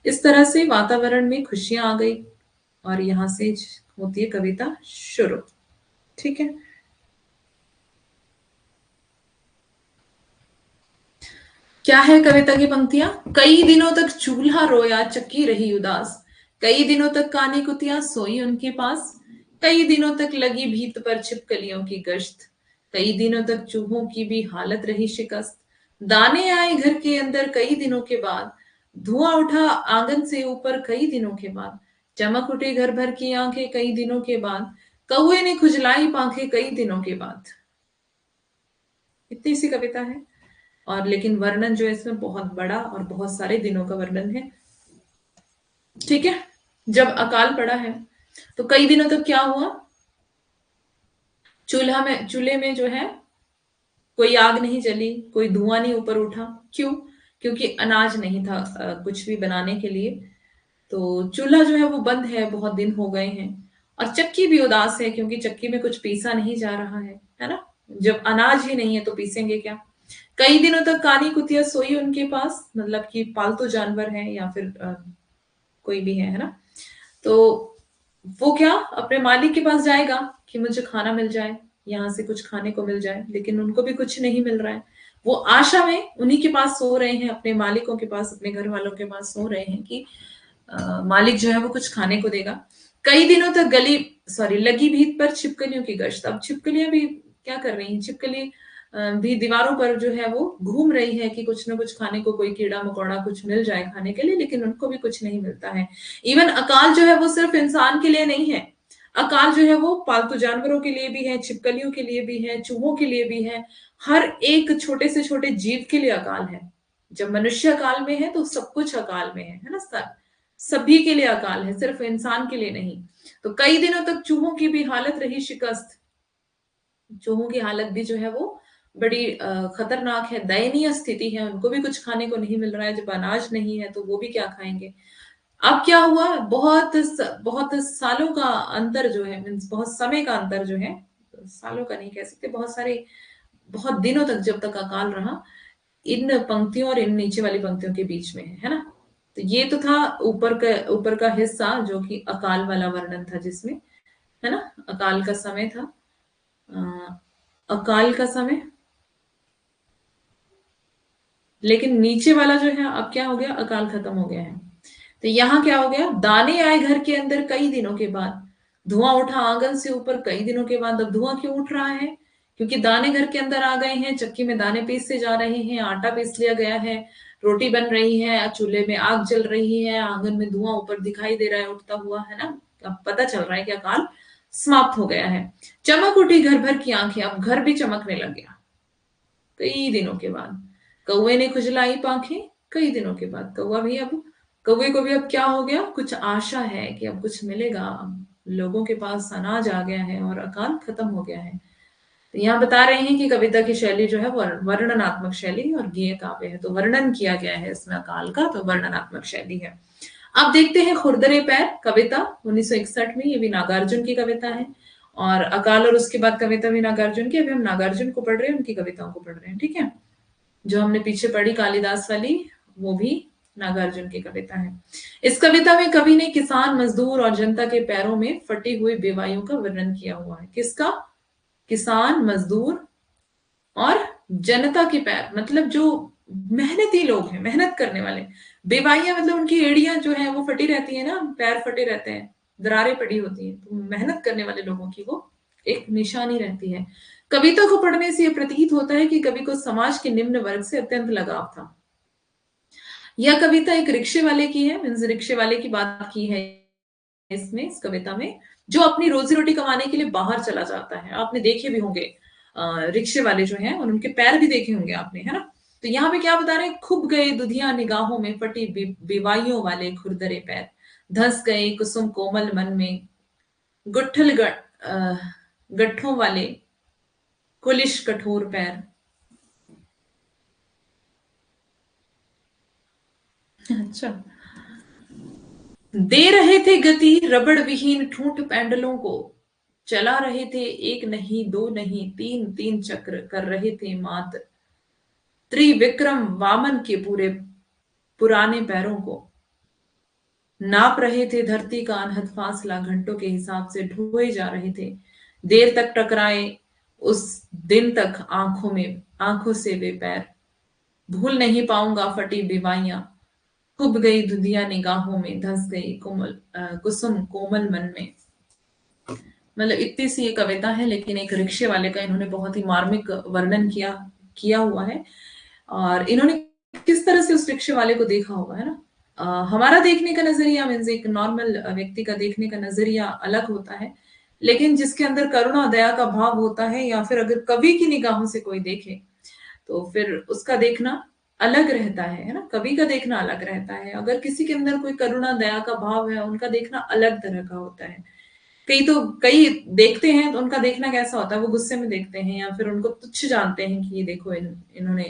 इस तरह से वातावरण में खुशियां आ गई और यहां से होती है कविता शुरू, ठीक है। क्या है कविता की पंक्तियां? कई दिनों तक चूल्हा रोया, चक्की रही उदास। कई दिनों तक कानी कुतिया सोई उनके पास। कई दिनों तक लगी भीत पर छिपकलियों की गश्त। कई दिनों तक चूहों की भी हालत रही शिकस्त। दाने आए घर के अंदर कई दिनों के बाद। धुआं उठा आंगन से ऊपर कई दिनों के बाद। चमक उठी घर भर की आंखें कई दिनों के बाद, कौए ने खुजलाई पांखें कई दिनों के बाद। इतनी सी कविता है, और लेकिन वर्णन जो है इसमें बहुत बड़ा और बहुत सारे दिनों का वर्णन है। ठीक है। जब अकाल पड़ा है तो कई दिनों तक क्या हुआ, चूल्हे में जो है कोई आग नहीं जली, कोई धुआं नहीं ऊपर उठा। क्यों? क्योंकि अनाज नहीं था कुछ भी बनाने के लिए। तो चूल्हा जो है वो बंद है, बहुत दिन हो गए हैं। और चक्की भी उदास है क्योंकि चक्की में कुछ पीसा नहीं जा रहा है ना। जब अनाज ही नहीं है तो पीसेंगे क्या। कई दिनों तक कानी कुतिया सोई उनके पास, मतलब कि पालतू जानवर है या फिर कोई भी है ना। तो वो क्या अपने मालिक के पास जाएगा कि मुझे खाना मिल जाए, यहाँ से कुछ खाने को मिल जाए, लेकिन उनको भी कुछ नहीं मिल रहा है। वो आशा में उन्हीं के पास सो रहे हैं, अपने मालिकों के पास, अपने घर वालों के पास सो रहे हैं कि मालिक जो है वो कुछ खाने को देगा। कई दिनों तक लगी भीत पर छिपकलियों की गश्त। अब छिपकलियां भी क्या कर रही हैं, छिपकली भी दीवारों पर जो है वो घूम रही है कि कुछ ना कुछ खाने को, कोई कीड़ा मकोड़ा कुछ मिल जाए खाने के लिए, लेकिन उनको भी कुछ नहीं मिलता है। इवन अकाल जो है वो सिर्फ इंसान के लिए नहीं है, अकाल जो है वो पालतू जानवरों के लिए भी है, छिपकलियों के लिए भी है, चूहों के लिए भी है। हर एक छोटे से छोटे जीव के लिए अकाल है। जब मनुष्य अकाल में है तो सब कुछ अकाल में है ना सर। सभी के लिए अकाल है, सिर्फ इंसान के लिए नहीं। तो कई दिनों तक चूहों की भी हालत रही शिकस्त। चूहों की हालत भी जो है वो बड़ी खतरनाक है, दयनीय स्थिति है। उनको भी कुछ खाने को नहीं मिल रहा है। जब अनाज नहीं है तो वो भी क्या खाएंगे। अब क्या हुआ, बहुत सालों का अंतर जो है, मीन्स बहुत समय का अंतर जो है, सालों का नहीं कह सकते, बहुत सारे, बहुत दिनों तक जब तक अकाल रहा, इन पंक्तियों और इन नीचे वाली पंक्तियों के बीच में है ना। तो ये तो था ऊपर का हिस्सा जो कि अकाल वाला वर्णन था, जिसमें है ना अकाल का समय था। अकाल का समय, लेकिन नीचे वाला जो है अब क्या हो गया, अकाल खत्म हो गया है। तो यहाँ क्या हो गया, दाने आए घर के अंदर कई दिनों के बाद, धुआं उठा आंगन से ऊपर कई दिनों के बाद। अब धुआं क्यों उठ रहा है, क्योंकि दाने घर के अंदर आ गए हैं, चक्की में दाने पीसे जा रहे हैं, आटा पीस लिया गया है, रोटी बन रही है, चूल्हे में आग जल रही है, आंगन में धुआं ऊपर दिखाई दे रहा है उठता हुआ, है ना। अब पता चल रहा है कि अकाल समाप्त हो गया है। चमक उठी घर भर की आंखें, अब घर भी चमकने लग गया कई दिनों के बाद। कौवे ने खुजलाई पांखें कई दिनों के बाद। कौवे को भी अब क्या हो गया, कुछ आशा है कि अब कुछ मिलेगा, अब लोगों के पास अनाज आ गया है और अकाल खत्म हो गया है। तो यहाँ बता रहे हैं कि कविता की शैली जो है वो वर्णनात्मक शैली और गेय काव्य है। तो वर्णन किया गया है इसमें अकाल का, तो वर्णनात्मक शैली है। अब देखते हैं खुरदरे पैर, कविता 1961 में, ये भी नागार्जुन की कविता है। और अकाल और उसके बाद कविता भी नागार्जुन की। अभी हम नागार्जुन को पढ़ रहे हैं, उनकी कविताओं को पढ़ रहे हैं, ठीक है। जो हमने पीछे पढ़ी कालिदास वाली, वो भी नागार्जुन की कविता है। इस कविता में कवि ने किसान, मजदूर और जनता के पैरों में फटी हुई बेवाइयों का वर्णन किया हुआ है। किसका? किसान, मजदूर और जनता के पैर, मतलब जो मेहनती लोग हैं, मेहनत करने वाले। बेवाइयां मतलब उनकी एड़ियां जो है वो फटी रहती है ना, पैर फटे रहते हैं, दरारें पड़ी होती हैं, तो मेहनत करने वाले लोगों की वो एक निशानी रहती है। कविता को पढ़ने से यह प्रतीत होता है कि कवि को समाज के निम्न वर्ग से अत्यंत लगाव था। यह कविता एक रिक्शे वाले की है, मीन्स रिक्शे वाले की बात की है इसमें, इस कविता में, जो अपनी रोजी रोटी कमाने के लिए बाहर चला जाता है। आपने देखे भी होंगे रिक्शे वाले जो हैं, और उनके पैर भी देखे होंगे आपने, है ना। तो यहाँ पे क्या बता रहे हैं, खुब गए दुधिया निगाहों में फटी बेवाइयों वाले खुरदरे पैर, धंस गए कुसुम कोमल मन में, गुट्ठल गट्ठों वाले कुलिश कठोर पैर। अच्छा। दे रहे थे गति रबड़ विहीन ठूंठ पैंडलों को, चला रहे थे एक नहीं दो नहीं तीन तीन चक्र, कर रहे थे मात त्रिविक्रम वामन के पूरे पुराने पैरों को, नाप रहे थे धरती का अनहद फासला, घंटों के हिसाब से ढोए जा रहे थे, देर तक टकराए उस दिन तक आंखों से वे पैर, भूल नहीं पाऊंगा फटी बेवाइयां, खुब गई धुंधिया निगाहों में, धंस गई कुसुम कोमल मन में। मतलब इतनी सी ये कविता है, लेकिन एक रिक्शे वाले का इन्होंने बहुत ही मार्मिक वर्णन किया हुआ है। और इन्होंने किस तरह से उस रिक्शे वाले को देखा होगा, है ना। हमारा देखने का नजरिया मीन्स एक नॉर्मल व्यक्ति का देखने का नजरिया अलग होता है, लेकिन जिसके अंदर करुणा दया का भाव होता है, या फिर अगर कवि की निगाहों से कोई देखे तो फिर उसका देखना अलग रहता है ना। कवि का देखना अलग रहता है। अगर किसी के अंदर कोई करुणा दया का भाव है, उनका देखना अलग तरह का होता है। कई देखते हैं तो उनका देखना कैसा होता है, वो गुस्से में देखते हैं, या फिर उनको तुच्छ जानते हैं कि ये देखो इन्होंने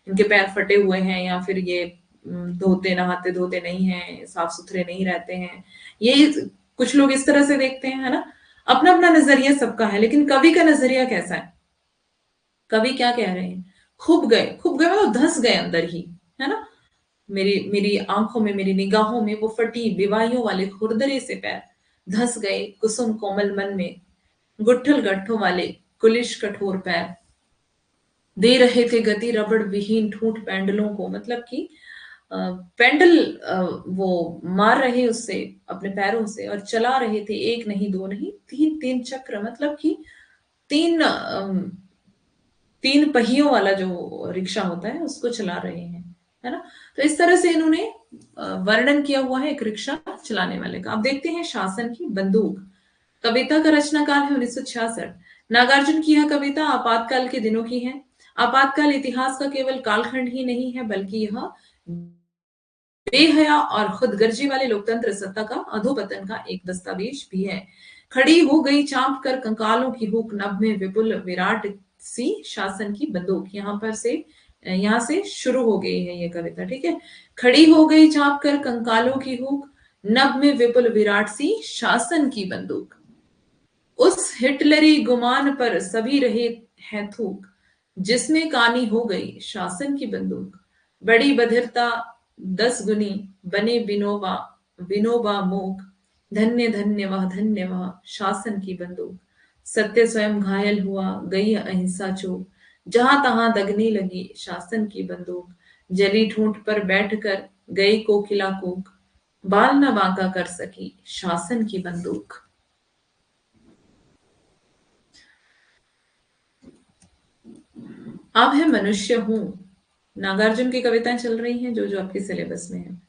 इनके पैर फटे हुए हैं, या फिर ये धोते नहाते धोते नहीं है, साफ सुथरे नहीं रहते हैं। ये कुछ लोग इस तरह से देखते हैं, है ना। अपना अपना नजरिया सबका है, लेकिन कवि का नजरिया कैसा है? कवि क्या कह रहे हैं? खूब गए मतलब धंस गए अंदर ही, है ना। मेरी मेरी आंखों में, मेरी निगाहों में वो फटी विवाहियों वाले खुरदरे से पैर धंस गए, कुसुम कोमल मन में गुट्ठल गट्ठों वाले कुलिश कठोर पैर दे रहे थे गति रबड़ विहीन ठूंठ पेंडलों को। मतलब कि पेंडल वो मार रहे उससे अपने पैरों से, और चला रहे थे एक नहीं दो नहीं तीन तीन चक्र। मतलब कि तीन तीन पहियों वाला जो रिक्शा होता है उसको चला रहे हैं, है ना। तो इस तरह से इन्होंने वर्णन किया हुआ है एक रिक्शा चलाने वाले का। अब देखते हैं शासन की बंदूक। कविता का रचना काल है 1966। नागार्जुन की यह कविता आपातकाल के दिनों की है। आपातकाल इतिहास का केवल कालखंड ही नहीं है, बल्कि यह बेहया और खुदगर्जी वाले लोकतंत्र सत्ता का अधोपतन का एक दस्तावेज भी है। खड़ी हो गई चांप कर कंकालों की हुक, नभ में विपुल विराट सी शासन की बंदूक। यहाँ से शुरू हो गई है ये कविता, ठीक है। खड़ी हो गई चांप कर कंकालों की हुक, नभ में विपुल विराट सी शासन की बंदूक। उस हिटलरी गुमान पर सभी रहे हैं थूक, जिसमें कानी हो गई शासन की बंदूक। बड़ी बधिरता 10 गुनी बने विनोबा विनोबा मूक, धन्य वह शासन की बंदूक। सत्य स्वयं घायल हुआ गई अहिंसा चूक, जहां तहां दगने लगी शासन की बंदूक। जली ठूंठ पर बैठकर गई कोकिला कूक, बाल न बांका कर सकी शासन की बंदूक। अब है मनुष्य हूं। नागार्जुन की कविताएं चल रही हैं जो जो आपके सिलेबस में है।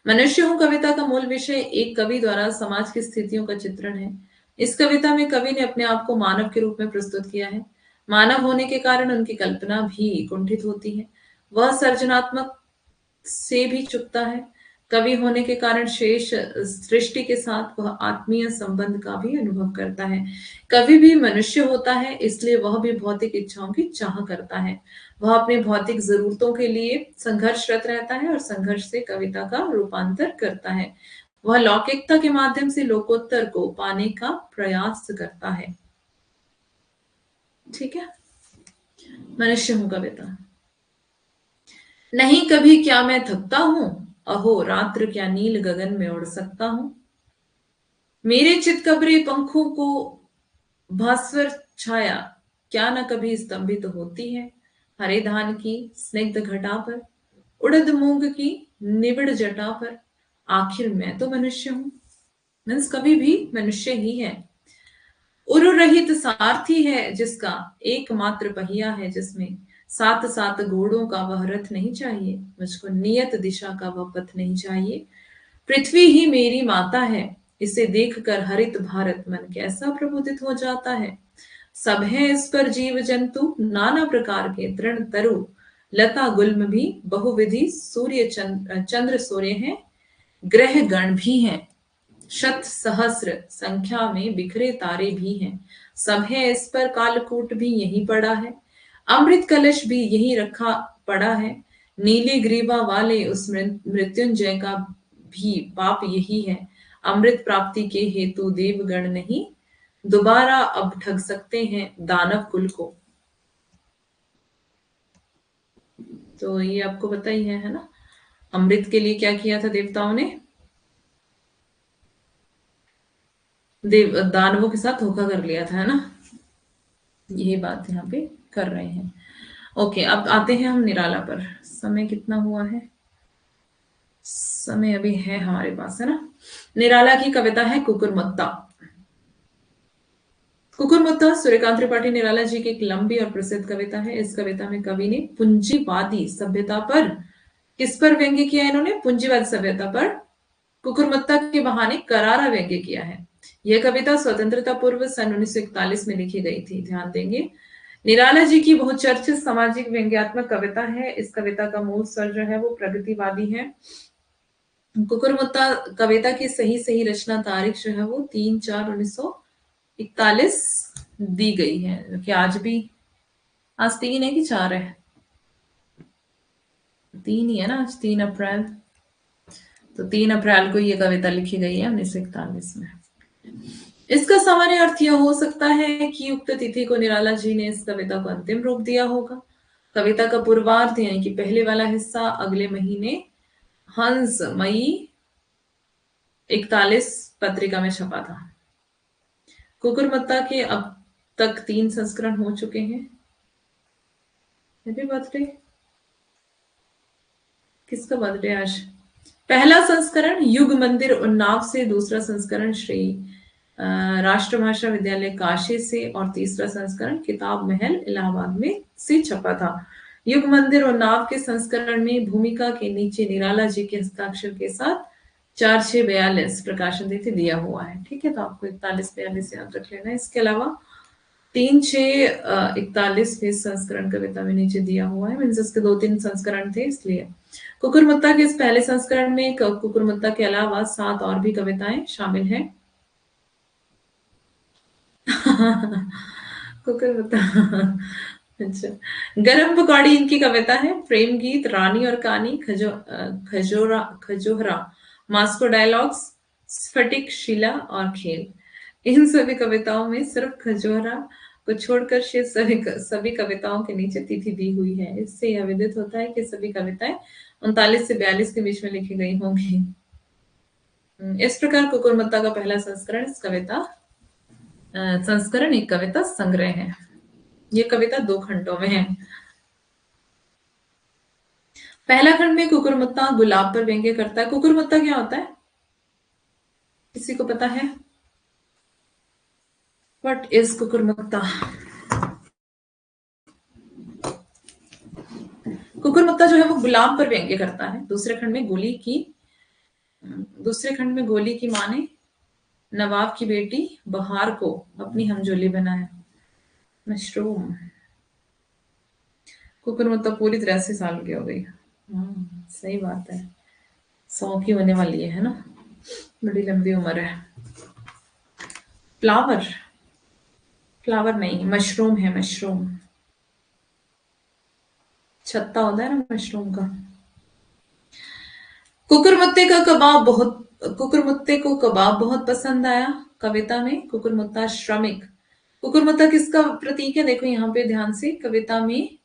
मनुष्य हूं कविता का मूल विषय एक कवि द्वारा समाज की स्थितियों का चित्रण है। इस कविता में कवि ने अपने आप को मानव के रूप में प्रस्तुत किया है। मानव होने के कारण उनकी कल्पना भी कुंठित होती है। वह सर्जनात्मक से भी चुकता है। कवि होने के कारण शेष सृष्टि के साथ वह आत्मीय संबंध का भी अनुभव करता है। कवि भी मनुष्य होता है, इसलिए वह भी भौतिक इच्छाओं की चाह करता है। वह अपनी भौतिक जरूरतों के लिए संघर्षरत रहता है और संघर्ष से कविता का रूपांतर करता है। वह लौकिकता के माध्यम से लोकोत्तर को पाने का प्रयास करता है। ठीक है। मनुष्य हूं कविता। नहीं कभी क्या मैं थकता हूं, अहो रात्र क्या नील गगन में उड़ सकता हूं। मेरे चितकबरे पंखों को भास्वर छाया क्या न कभी स्तंभित होती है। हरे धान की स्निग्ध घटा पर, उड़द मूंग की निबिड़ जटा पर, आखिर मैं तो मनुष्य हूं। मीन्स कभी भी मनुष्य ही है। उरु रहित सारथी है जिसका एकमात्र पहिया है, जिसमें सात सात घोड़ों का वह रथ नहीं चाहिए। मुझको नियत दिशा का वह पथ नहीं चाहिए। पृथ्वी ही मेरी माता है, इसे देखकर हरित भारत मन कैसा प्रबुद्धित हो जाता है। सब है इस पर जीव जंतु नाना प्रकार के, तृण तरु लता गुल्म भी बहुविधि, सूर्य चंद्र सूर्य हैं, ग्रह गण भी हैं, शत सहस्र संख्या में बिखरे तारे भी हैं। सब है इस पर कालकूट भी यही पड़ा है, अमृत कलश भी यही रखा पड़ा है। नीली ग्रीवा वाले उस मृत्युंजय का भी पाप यही है। अमृत प्राप्ति के हेतु देवगण नहीं दोबारा अब ठग सकते हैं दानव कुल को। तो ये आपको पता ही है ना। अमृत के लिए क्या किया था देवताओं ने? देव दानवों के साथ धोखा कर लिया था, है ना। यही बात यहाँ पे कर रहे हैं। ओके, अब आते हैं हम निराला पर। समय कितना हुआ है? समय अभी है हमारे पास, है ना। निराला की कविता है कुकुरमुत्ता। कुकुरमुत्ता सूर्यकांत त्रिपाठी निराला जी की एक लंबी और प्रसिद्ध कविता है। इस कविता में कवि ने पूंजीवादी सभ्यता पर किस पर व्यंग्य किया इन्होंने? पूंजीवाद सभ्यता पर कुकुरमुत्ता के बहाने करारा व्यंग्य किया है। यह कविता स्वतंत्रता पूर्व सन 1941 में लिखी गई थी, ध्यान देंगे। निराला जी की बहुचर्चित सामाजिक व्यंग्यात्मक कविता है। इस कविता का मूल स्वर जो है वो प्रगतिवादी है। कुकुरमुत्ता कविता की सही सही रचना तारीख जो है वो 3/4/1941 दी गई है, कि आज भी, आज 3 है कि 4 है? 3 ही है ना, आज 3 अप्रैल। तो 3 अप्रैल को ये कविता लिखी गई है 1941 में। इसका सामान्य अर्थ यह हो सकता है कि उक्त तिथि को निराला जी ने इस कविता को अंतिम रूप दिया होगा। कविता का पूर्वार्ध यानी कि पहले वाला हिस्सा अगले महीने हंस मई 41 पत्रिका में छपा था। कुकुरमुत्ता के अब तक 3 संस्करण हो चुके हैं। Happy birthday. किसका बर्थडे आज? पहला संस्करण युग मंदिर उन्नाव से, दूसरा संस्करण श्री राष्ट्रभाषा विद्यालय काशी से, और तीसरा संस्करण किताब महल इलाहाबाद में से छपा था। युग मंदिर उन्नाव के संस्करण में भूमिका के नीचे निराला जी के हस्ताक्षर के साथ 4/6/42 प्रकाशन तिथि दिया हुआ है। ठीक है, तो आपको 41/42 याद रख लेना है। इसके अलावा 3/6/41 भी संस्करण कविता में नीचे दिया हुआ है। मीन्स इसके 2-3 संस्करण थे, इसलिए कुकुरमुत्ता के इस पहले संस्करण में कुकुरमुत्ता के अलावा 7 और भी कविताएं शामिल हैं। कुकुरमुत्ता। अच्छा, गरम पकौड़ी इनकी कविता है। प्रेम गीत, रानी और कहानी, खजोहरा, मास्को डायलॉग्स, स्फटिक, शिला और खेल। इन सभी कविताओं में सिर्फ खजोहरा को छोड़कर शेष सभी कविताओं के नीचे तिथि दी हुई है। इससे यह विदित होता है कि सभी कविताएं 39 से 42 के बीच में लिखी गई होंगी। इस प्रकार कुकुरमुत्ता का पहला संस्करण संस्करण एक कविता संग्रह है। ये कविता 2 खंडों में है। पहला खंड में कुकुरमुत्ता गुलाब पर व्यंग्य करता है। कुकुरमुत्ता क्या होता है, किसी को पता है? What is कुकुरमुत्ता? कुकुरमुत्ता जो है वो गुलाब पर व्यंग्य करता है। दूसरे खंड में गोली की माँ ने नवाब की बेटी बहार को अपनी हमजोली बनाया। मशरूम। कुकुरमुत्ता पूरी तरह से साल की हो गई। सही बात है, 100 की होने वाली है ना, बड़ी लंबी उम्र है। फ्लावर, फ्लावर नहीं, मशरूम है, मशरूम। छत्ता होता है ना मशरूम का। कुकुरमुत्ते का कबाब बहुत कुकुरमुत्ते को कबाब बहुत पसंद आया। कविता में कुकुरमुत्ता श्रमिक। कुकुरमुत्ता किसका प्रतीक है? देखो यहाँ पे ध्यान से, कविता में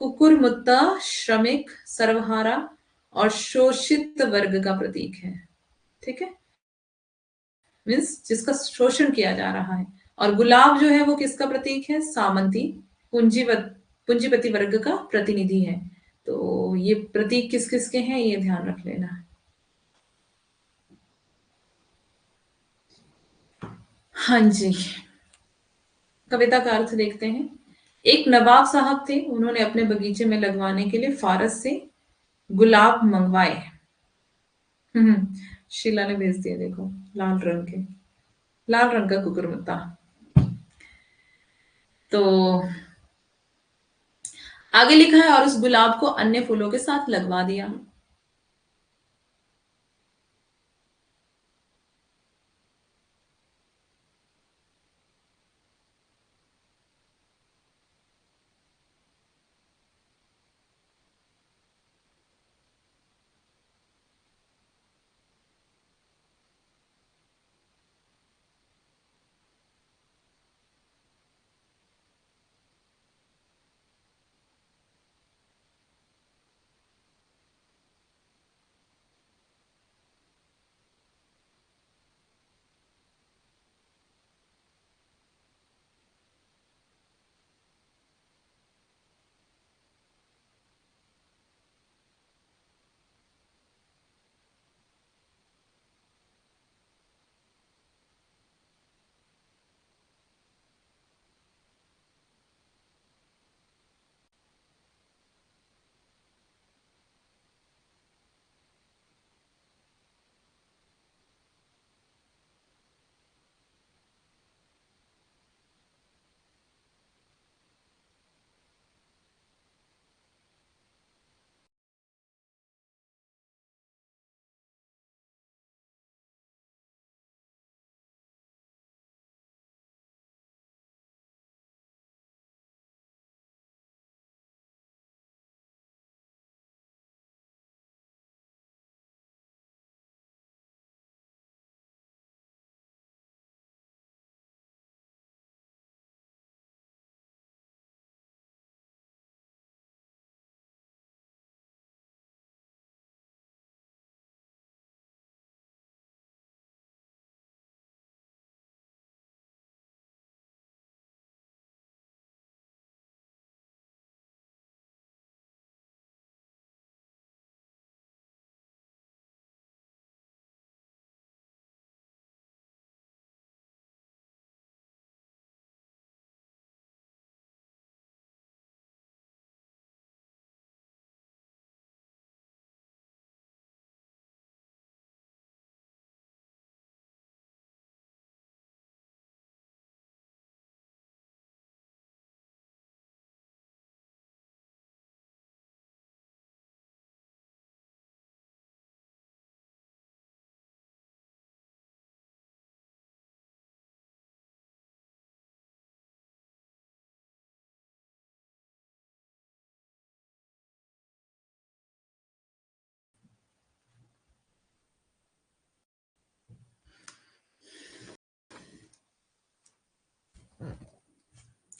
कुकुरमुत्ता श्रमिक, सर्वहारा और शोषित वर्ग का प्रतीक है। ठीक है, मीन्स जिसका शोषण किया जा रहा है। और गुलाब जो है वो किसका प्रतीक है? सामंती, पूंजीपति वर्ग का प्रतिनिधि है। तो ये प्रतीक किस किस के हैं, ये ध्यान रख लेना। हाँ जी, कविता का अर्थ देखते हैं। एक नवाब साहब थे, उन्होंने अपने बगीचे में लगवाने के लिए फारस से गुलाब मंगवाए। शीला ने भेज दिया, देखो, लाल रंग के, लाल रंग का कुकुरमुत्ता। तो आगे लिखा है, और उस गुलाब को अन्य फूलों के साथ लगवा दिया।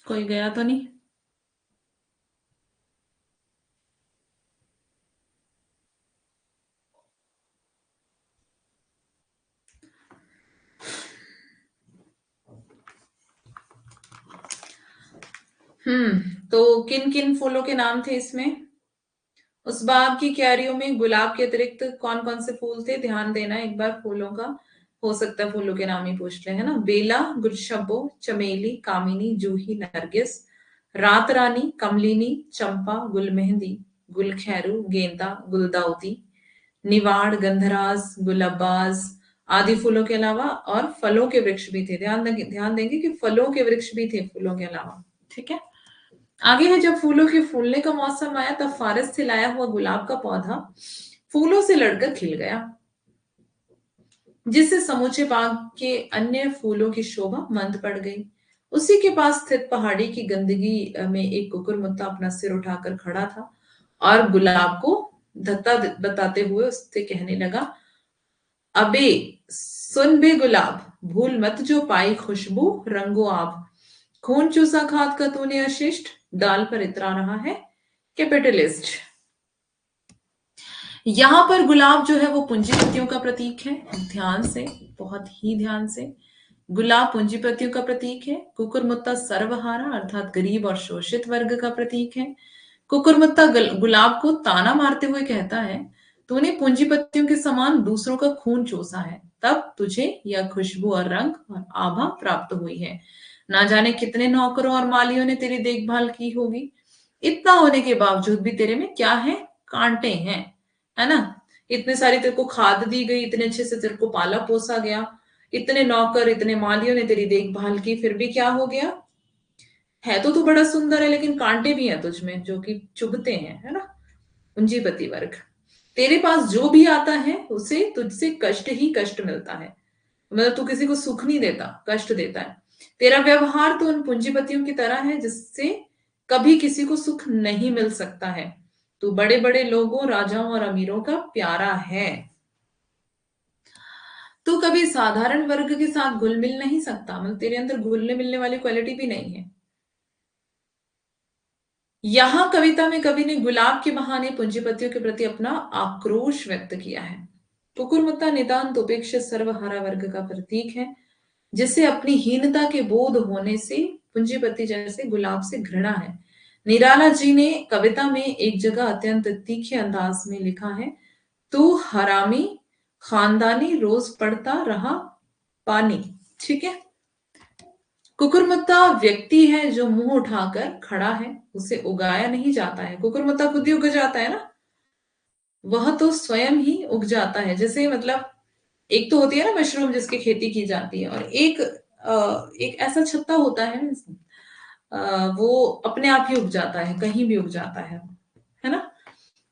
कोई गया तो नहीं? तो किन किन फूलों के नाम थे इसमें? उस बाग की क्यारियों में गुलाब के अतिरिक्त कौन कौन से फूल थे? ध्यान देना एक बार फूलों का। हो सकता है फूलों के नाम ही पूछ ले, है ना। बेला, गुलशब्बो, चमेली, कामिनी, जूही, नरगिस, रात रानी, कमलिनी, चंपा, गुलमेहंदी, गुलखैरू, गेंदा, गुलदाउदी, निवाड़, गंधराज, गुलाबाज आदि फूलों के अलावा और फलों के वृक्ष भी थे। ध्यान देंगे कि फलों के वृक्ष भी थे फूलों के अलावा। ठीक है। आगे है, जब फूलों के फूलने का मौसम आया तब फारस से लाया हुआ गुलाब का पौधा फूलों से लड़कर खिल गया, जिससे समूचे बाग के अन्य फूलों की शोभा मंद पड़ गई। उसी के पास स्थित पहाड़ी की गंदगी में एक कुकुरमुत्ता अपना सिर उठाकर खड़ा था और गुलाब को धत्ता बताते हुए उससे कहने लगा, अबे सुन बे गुलाब, भूल मत जो पाई खुशबू रंगो आप, खून चूसा खाद का तूने अशिष्ट, डाल पर इतरा रहा है कैपिटलिस्ट। यहां पर गुलाब जो है वो पूंजीपतियों का प्रतीक है। ध्यान से, बहुत ही ध्यान से, गुलाब पूंजीपतियों का प्रतीक है। कुकुरमुत्ता सर्वहारा अर्थात गरीब और शोषित वर्ग का प्रतीक है। कुकुरमुत्ता गुलाब को ताना मारते हुए कहता है, तूने पूंजीपतियों के समान दूसरों का खून चूसा है, तब तुझे यह खुशबू और रंग और आभा प्राप्त हुई है। ना जाने कितने नौकरों और मालियों ने तेरी देखभाल की होगी, इतना होने के बावजूद भी तेरे में क्या है? कांटे हैं, है ना। इतने सारी तेरे को खाद दी गई, इतने अच्छे से तेरे को पाला पोसा गया, इतने नौकर इतने मालियों ने तेरी देखभाल की, फिर भी क्या हो गया? है तो तू बड़ा सुंदर है, लेकिन कांटे भी हैं तुझमें जो कि चुभते हैं, है ना। पूंजीपति वर्ग, तेरे पास जो भी आता है उसे तुझसे कष्ट ही कष्ट मिलता है। मतलब तू किसी को सुख नहीं देता, कष्ट देता है। तेरा व्यवहार तो उन पूंजीपतियों की तरह है जिससे कभी किसी को सुख नहीं मिल सकता है। तू बड़े बड़े लोगों, राजाओं और अमीरों का प्यारा है। तू कभी साधारण वर्ग के साथ घुल मिल नहीं सकता, मतलब तेरे अंदर घुलने मिलने वाली क्वालिटी भी नहीं है। यहां कविता में कवि ने गुलाब के बहाने पूंजीपतियों के प्रति अपना आक्रोश व्यक्त किया है। कुकुरमुत्ता नितांत उपेक्षित सर्वहारा वर्ग का प्रतीक है, जिसे अपनी हीनता के बोध होने से पूंजीपति जैसे गुलाब से घृणा है। निराला जी ने कविता में एक जगह अत्यंत तीखे अंदाज में लिखा है, तू हरामी खानदानी रोज पड़ता रहा पानी। ठीक है। कुकुरमुत्ता व्यक्ति है जो मुंह उठाकर खड़ा है, उसे उगाया नहीं जाता है। कुकुरमुत्ता खुद ही उग जाता है ना, वह तो स्वयं ही उग जाता है। जैसे मतलब एक तो होती है ना मशरूम जिसकी खेती की जाती है, और एक ऐसा छत्ता होता है, वो अपने आप ही उग जाता है, कहीं भी उग जाता है ना।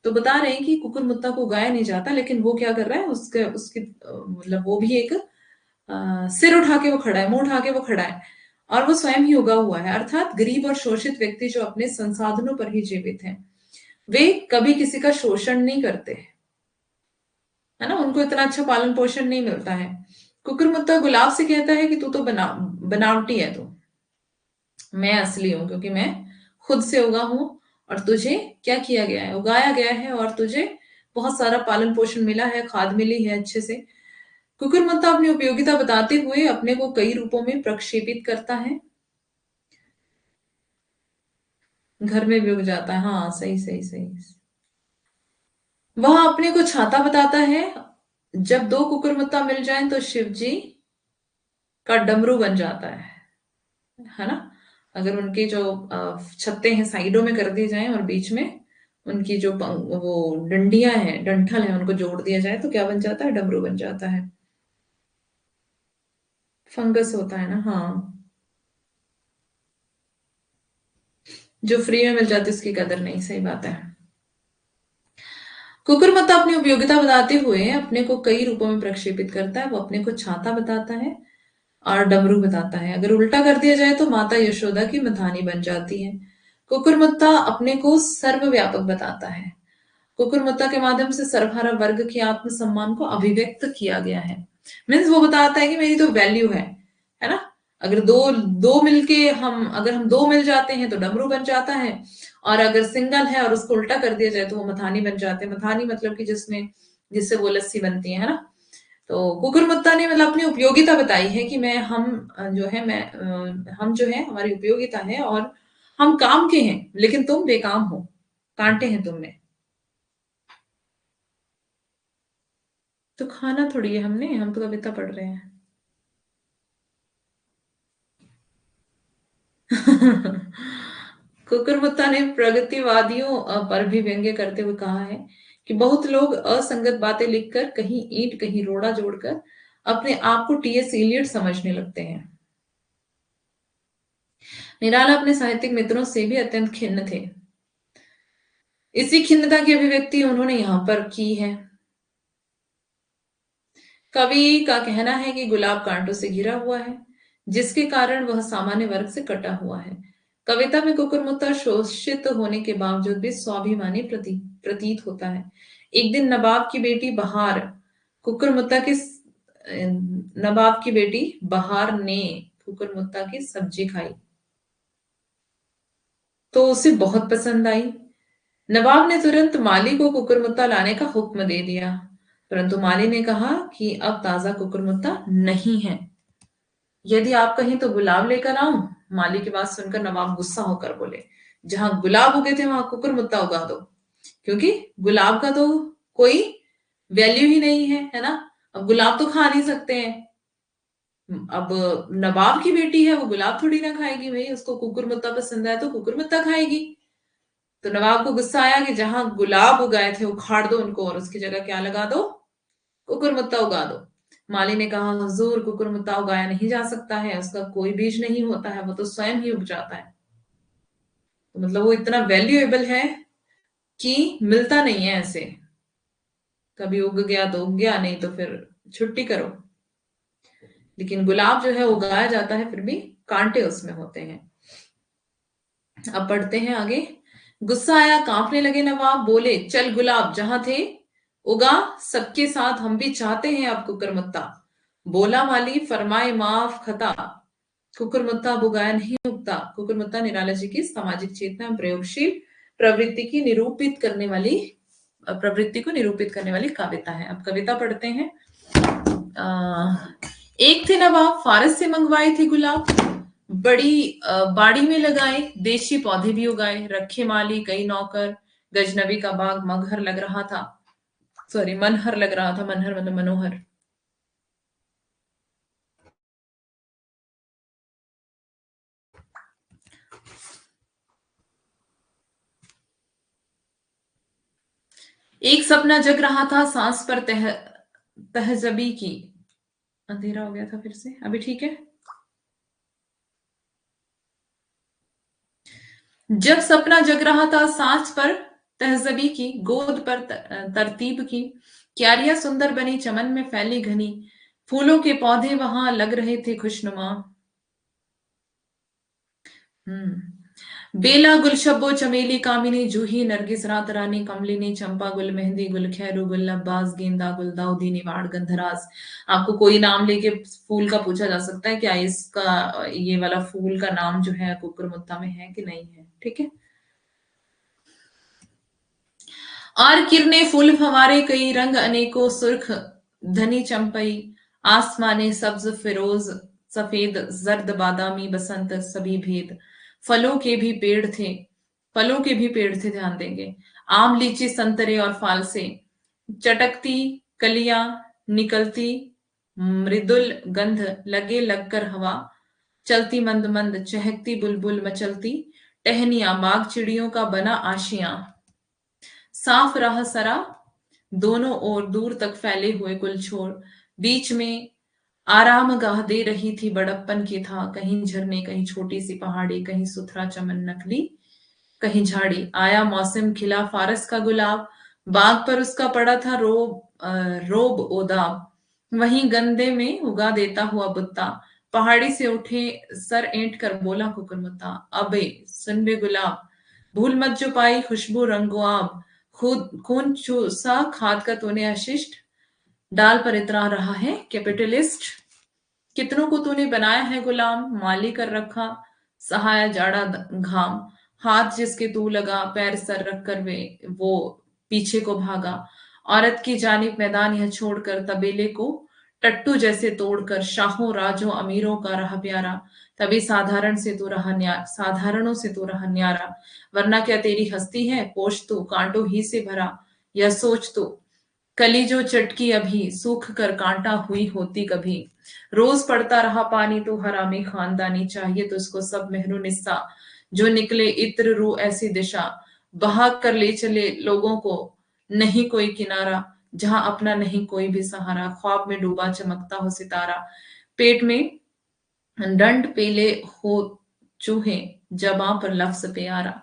तो बता रहे हैं कि कुकुरमुत्ता को उगाया नहीं जाता, लेकिन वो क्या कर रहा है, उसके उसकी मतलब वो भी एक सिर उठा के वो खड़ा है, मुंह उठा के वो खड़ा है, और वो स्वयं ही उगा हुआ है। अर्थात गरीब और शोषित व्यक्ति जो अपने संसाधनों पर ही जीवित हैं, वे कभी किसी का शोषण नहीं करते, है ना। उनको इतना अच्छा पालन पोषण नहीं मिलता है। कुकुरमुत्ता गुलाब से कहता है कि तू तो बनावटी है, तू, मैं असली हूं क्योंकि मैं खुद से उगा हूं, और तुझे क्या किया गया है? उगाया गया है, और तुझे बहुत सारा पालन पोषण मिला है, खाद मिली है अच्छे से। कुकुरमुत्ता अपनी उपयोगिता बताते हुए अपने को कई रूपों में प्रक्षेपित करता है। घर में भी उग जाता है, हाँ, सही सही सही। वह अपने को छाता बताता है। जब दो कुकुरमुत्ता मिल जाएं तो शिव जी का डमरू बन जाता है ना। अगर उनके जो छत्ते हैं साइडों में कर दिए जाएं और बीच में उनकी जो वो डंडियां हैं, डंठल है, उनको जोड़ दिया जाए तो क्या बन जाता है? डमरू बन जाता है। फंगस होता है ना, हाँ। जो फ्री में मिल जाती है उसकी कदर नहीं, सही बात है। कुकुरमुत्ता अपनी उपयोगिता बताते हुए अपने को कई रूपों में प्रक्षेपित करता है। वो अपने को छाता बताता है और डमरू बताता है। अगर उल्टा कर दिया जाए तो माता यशोदा की मधानी बन जाती है। कुकुरमुत्ता अपने को सर्वव्यापक बताता है। कुकुरमुत्ता के माध्यम से सर्वहारा वर्ग के आत्मसम्मान को अभिव्यक्त किया गया है। मीन्स वो बताता है कि मेरी तो वैल्यू है ना। अगर दो दो मिलके हम अगर हम दो मिल जाते हैं तो डमरू बन जाता है, और अगर सिंगल है और उसको उल्टा कर दिया जाए तो वो मथानी बन जाते हैं। मथानी मतलब कि जिसमें जिससे वो लस्सी बनती है ना। तो कुकुरमुत्ता ने मतलब अपनी उपयोगिता बताई है कि मैं हम जो है मैं हम जो है हमारी उपयोगिता है, और हम काम के हैं लेकिन तुम बेकाम हो, कांटे हैं तुम में। तो खाना थोड़ी है हमने, हम तो कविता पढ़ रहे हैं। कुकुरमुत्ता ने प्रगतिवादियों पर भी व्यंग्य करते हुए कहा है कि बहुत लोग असंगत बातें लिखकर कहीं ईंट कहीं रोड़ा जोड़कर अपने आप को टीएस इलियट समझने लगते हैं। निराला अपने साहित्यिक मित्रों से भी अत्यंत खिन्न थे। इसी खिन्नता की अभिव्यक्ति उन्होंने यहाँ पर की है। कवि का कहना है कि गुलाब कांटों से घिरा हुआ है, जिसके कारण वह सामान्य वर्ग से कटा हुआ है। कविता में कुकुरमुत्ता शोषित होने के बावजूद भी स्वाभिमानी प्रतीत होता है। एक दिन कुकुरमुत्ता की नवाब की बेटी बहार ने कुकुरमुत्ता की सब्जी खाई तो उसे बहुत पसंद आई। नवाब ने तुरंत माली को कुकुरमुत्ता लाने का हुक्म दे दिया, परंतु माली ने कहा कि अब ताजा कुकुरमुत्ता नहीं है, यदि आप कहें तो गुलाब लेकर आऊं। माली की बात सुनकर नवाब गुस्सा होकर बोले, जहां गुलाब उगे थे वहां कुकुरमुत्ता उगा दो, क्योंकि गुलाब का तो कोई वैल्यू ही नहीं है ना। अब गुलाब तो खा नहीं सकते हैं। अब नवाब की बेटी है, वो गुलाब थोड़ी ना खाएगी, भाई उसको कुकुरमुत्ता पसंद है तो कुकुरमुत्ता खाएगी। तो नवाब को गुस्सा आया कि जहां गुलाब उगाए थे उखाड़ दो उनको और उसकी जगह क्या लगा दो, कुकुरमुत्ता उगा दो। माली ने कहा, हुजूर कुकुरमुत्ता उगाया नहीं जा सकता है, उसका कोई बीज नहीं होता है, वो तो स्वयं ही उग जाता है। तो मतलब वो इतना वैल्यूएबल है कि मिलता नहीं है ऐसे। कभी उग गया तो उग गया, नहीं तो फिर छुट्टी करो। लेकिन गुलाब जो है उगाया जाता है, फिर भी कांटे उसमें होते हैं। अब पढ़ते हैं आगे। गुस्सा आया, कांपने लगे नवाब, बोले, चल गुलाब जहां थे उगा, सबके साथ हम भी चाहते हैं अब कुकुरमुत्ता। बोला माली, फरमाए माफ खता, कुकुरमुत्ता अब उगाया नहीं उगता। कुकुरमुत्ता निराला जी की सामाजिक चेतना एवं प्रयोगशील प्रवृत्ति की निरूपित करने वाली प्रवृत्ति को निरूपित करने वाली कविता है। अब कविता पढ़ते हैं। एक थे नवाब, फारस से मंगवाए थे गुलाब, बड़ी बाड़ी में लगाए, देशी पौधे भी उगाए, रखे माली कई नौकर, गजनबी का बाग मगहर लग रहा था, सॉरी मनहर लग रहा था, मनहर मतलब मनोहर। एक सपना जग रहा था सांस पर तहजबी की। अंधेरा हो गया था फिर से, अभी ठीक है। जब सपना जग रहा था सांस पर तहजबी की, गोद पर तरतीब की, क्यारियां सुंदर बनी, चमन में फैली घनी, फूलों के पौधे वहां लग रहे थे खुशनुमा। बेला गुलशब्बो चमेली कामिनी, जूही नरगिस रात रानी, कमलिनी चंपा गुल मेहंदी गुल खैरू गुल अब्बास, गेंदा गुल दाऊदी निवाड़ गंधराज। आपको कोई नाम लेके फूल का पूछा जा सकता है, क्या इसका ये वाला फूल का नाम जो है कुकुरमुत्ता में है कि नहीं है, ठीक है। और किरने फूल फवारे कई रंग अनेकों, सुर्ख धनी चंपई, आसमाने सब्ज फिरोज सफेद जर्द बादामी बसंत सभी भेद। फलों के भी पेड़ थे फलों के भी पेड़ थे, ध्यान देंगे। आम लीची संतरे और फालसे, चटकती कलियां निकलती मृदुल गंध, लगे लगकर हवा, चलती मंद मंद चहकती बुलबुल मचलती टहनियां, बाग चिड़ियों का बना आशियां, साफ राह सरा, दोनों ओर दूर तक फैले हुए गुलछोड़, बीच में आराम गाह दे रही थी बड़प्पन की था, कहीं झरने कहीं छोटी सी पहाड़ी, कहीं सुथरा चमन नकली कहीं झाड़ी। आया मौसम, खिला फारस का गुलाब, बाग पर उसका पड़ा था रोब ओदाब, वहीं गंदे में उगा देता हुआ बुत्ता, पहाड़ी से उठे सर ऐंठ कर बोला कुकुरमुत्ता, अबे सुन बे गुलाब, भूल मत जो पाई खुशबू रंगुआब, खुद खून चूसा खाद का तूने अशिष्ट, डाल पर इतरा रहा है कैपिटलिस्ट। कितनों को तूने बनाया है गुलाम, माली कर रखा सहाया जाड़ा घाम। हाथ जिसके तू लगा, पैर सर रख कर वे वो पीछे को भागा। औरत की जानिब मैदान यह छोड़कर, तबेले को टट्टू जैसे तोड़कर, शाहों राजों अमीरों का रहा प्यारा। तभी साधारणों से तू रहा न्यारा। वरना क्या तेरी हस्ती है, पोष तू कांटों ही से भरा। यह सोच तू कली जो चटकी अभी, सूख कर कांटा हुई होती कभी। रोज पड़ता रहा पानी तो हरामी खानदानी, चाहिए तो उसको सब मेहरू निस्सा। जो निकले इत्र रू ऐसी दिशा, बहा कर ले चले लोगों को, नहीं कोई किनारा। जहां अपना नहीं कोई भी सहारा, ख्वाब में डूबा चमकता हो सितारा। पेट में डंड पेले हो चूहे, जबां पर लफ्ज प्यारा।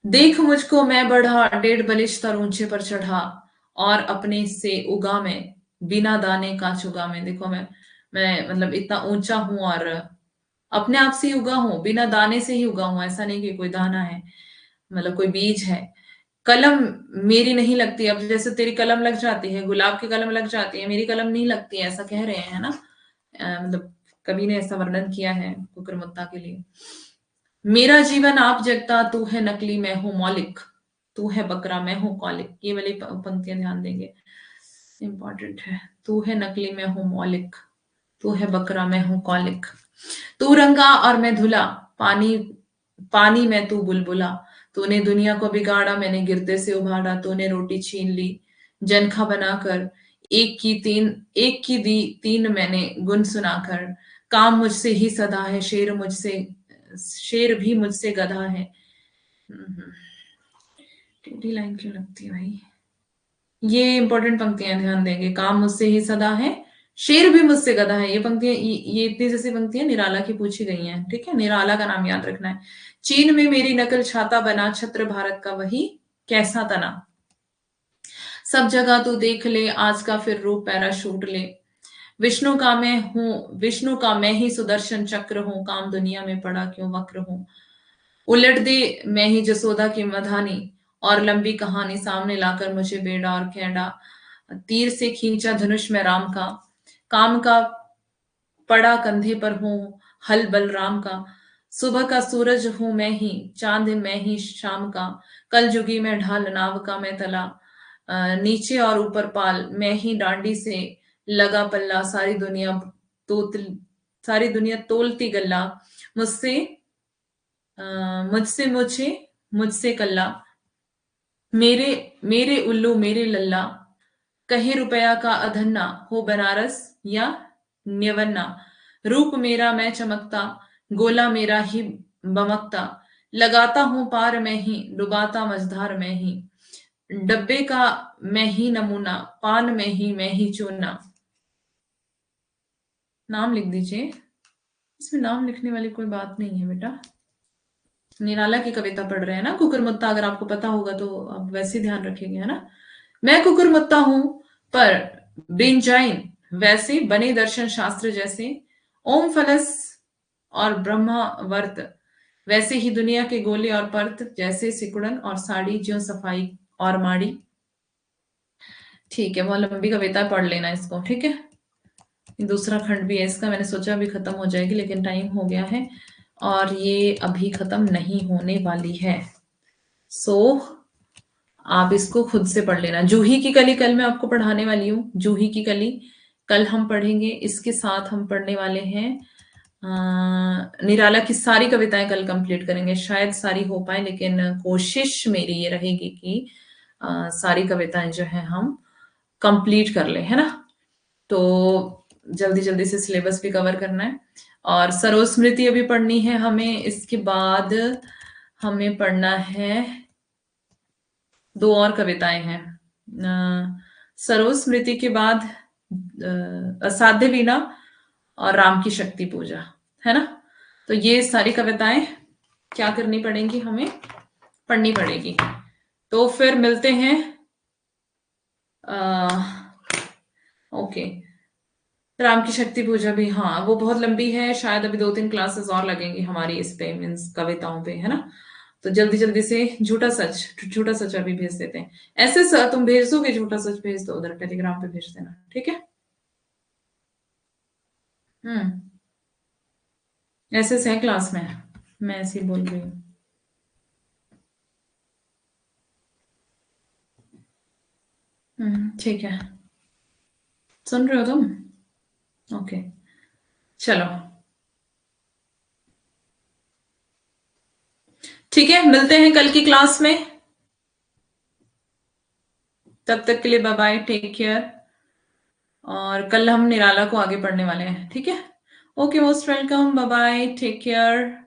देख मुझको मैं बढ़ा, 1.5 बलिश ऊंचे पर चढ़ा। और अपने से उगा मैं, बिना दाने का चुगा मैं। देखो मैं मतलब इतना ऊंचा हूं और अपने आप से ही उगा हूं, बिना दाने से ही उगा हूं। ऐसा नहीं कि कोई दाना है, मतलब कोई बीज है। कलम मेरी नहीं लगती, अब जैसे तेरी कलम लग जाती है, गुलाब की कलम लग जाती है, मेरी कलम नहीं लगती है, ऐसा कह रहे हैं, है ना। मतलब कवि ने ऐसा वर्णन किया है कुकुरमुत्ता के लिए। मेरा जीवन आप जगता, तू है नकली मैं हूं मौलिक। तू है बकरा मैं हूं कौलिक। ये वाली पंक्तियां ध्यान देंगे, इंपॉर्टेंट है। तू है नकली मैं हूं मौलिक, तू है बकरा मैं हूं कौलिक। तू रंगा और मैं धुला, पानी पानी में तू बुलबुला। तूने दुनिया को बिगाड़ा, मैंने गिरते से उभारा। तूने रोटी छीन ली जनखा बनाकर, एक की दी तीन मैंने गुन सुनाकर। काम मुझसे ही सदा है, शेर भी मुझसे गधा है। हम्म, टेढ़ी लाइन क्यों लगती है भाई। ये इंपॉर्टेंट पंक्तियां ध्यान देंगे। काम मुझसे ही सदा है, शेर भी मुझसे गधा है। ये पंक्तियां, ये इतनी जैसी पंक्तियां निराला की पूछी गई हैं, ठीक है। निराला का नाम याद रखना है। चीन में मेरी नकल छाता बना, छत्र भारत का वही कैसा तना। सब जगह तू देख ले, आज का फिर रूप पैराशूट ले। विष्णु का मैं ही सुदर्शन चक्र हूं, काम दुनिया में पड़ा क्यों वक्र हूं। उलट दे मैं ही जसोदा की मधानी, और लंबी कहानी सामने लाकर मुझे बेड़ा और खेड़ा। तीर से खींचा धनुष में राम का, काम का पड़ा कंधे पर हूं हल बलराम का। सुबह का सूरज हूं मैं ही, चांद मैं ही शाम का। कल जुगी में ढाल नाव का मैं तला, नीचे और ऊपर पाल मैं ही डांडी से लगा पल्ला। तो सारी दुनिया तोलती गल्ला, मुझसे अ, मुझसे मुझे मुझसे कल्ला। मेरे मेरे उल्लू मेरे लल्ला, कहे रुपया का अधन्ना, हो बनारस या न्यवन्ना। रूप मेरा मैं चमकता, गोला मेरा ही बमकता। लगाता हूं पार मैं ही, डुबाता मझधार मैं ही। डब्बे का मैं ही नमूना, पान में ही मैं ही चूना। नाम लिख दीजिए। इसमें नाम लिखने वाली कोई बात नहीं है बेटा। निराला की कविता पढ़ रहे हैं ना, कुकुरमुत्ता। अगर आपको पता होगा तो आप वैसे ही ध्यान रखेंगे, है ना। मैं कुकुरमुत्ता हूं पर बेंजाइन, वैसे बने दर्शन शास्त्र जैसे। ओम फलस और ब्रह्मावर्त, वैसे ही दुनिया के गोले और पर्त। जैसे सिकुड़न और साड़ी, ज्यों सफाई और माड़ी। ठीक है, बहुत लंबी कविता, पढ़ लेना इसको, ठीक है। दूसरा खंड भी है इसका, मैंने सोचा अभी खत्म हो जाएगी लेकिन टाइम हो गया है और ये अभी खत्म नहीं होने वाली है। सो आप इसको खुद से पढ़ लेना। जूही की कली कल मैं आपको पढ़ाने वाली हूँ। जूही की कली कल हम पढ़ेंगे। इसके साथ हम पढ़ने वाले हैं निराला की सारी कविताएं कल कंप्लीट करेंगे। शायद सारी हो पाए, लेकिन कोशिश मेरी ये रहेगी कि सारी कविताएं जो है हम कंप्लीट कर लें, है ना। तो जल्दी जल्दी से सिलेबस भी कवर करना है। और सरोज स्मृति अभी पढ़नी है हमें। इसके बाद हमें पढ़ना है दो और कविताएं हैं। सरोज स्मृति के बाद असाध्य वीणा और राम की शक्ति पूजा, है ना। तो ये सारी कविताएं क्या करनी पड़ेंगी, हमें पढ़नी पड़ेगी। तो फिर मिलते हैं। ओके, राम की शक्ति पूजा भी, हाँ वो बहुत लंबी है। शायद अभी 2-3 क्लासेस और लगेंगी हमारी इस पे, मीन्स कविताओं पे, है ना। तो जल्दी जल्दी से झूठा सच अभी भेज देते हैं। ऐसे तुम भेज दोगे, झूठा सच भेज दो उधर टेलीग्राम पे भेज देना, ठीक है। ऐसे है क्लास में, मैं ऐसे ही बोल रही हूँ। ठीक है, सुन रहे हो तुम? ओके, चलो ठीक है, मिलते हैं कल की क्लास में। तब तक के लिए बाय बाय, टेक केयर। और कल हम निराला को आगे पढ़ने वाले हैं, ठीक है? Okay, most welcome, bye bye, take care.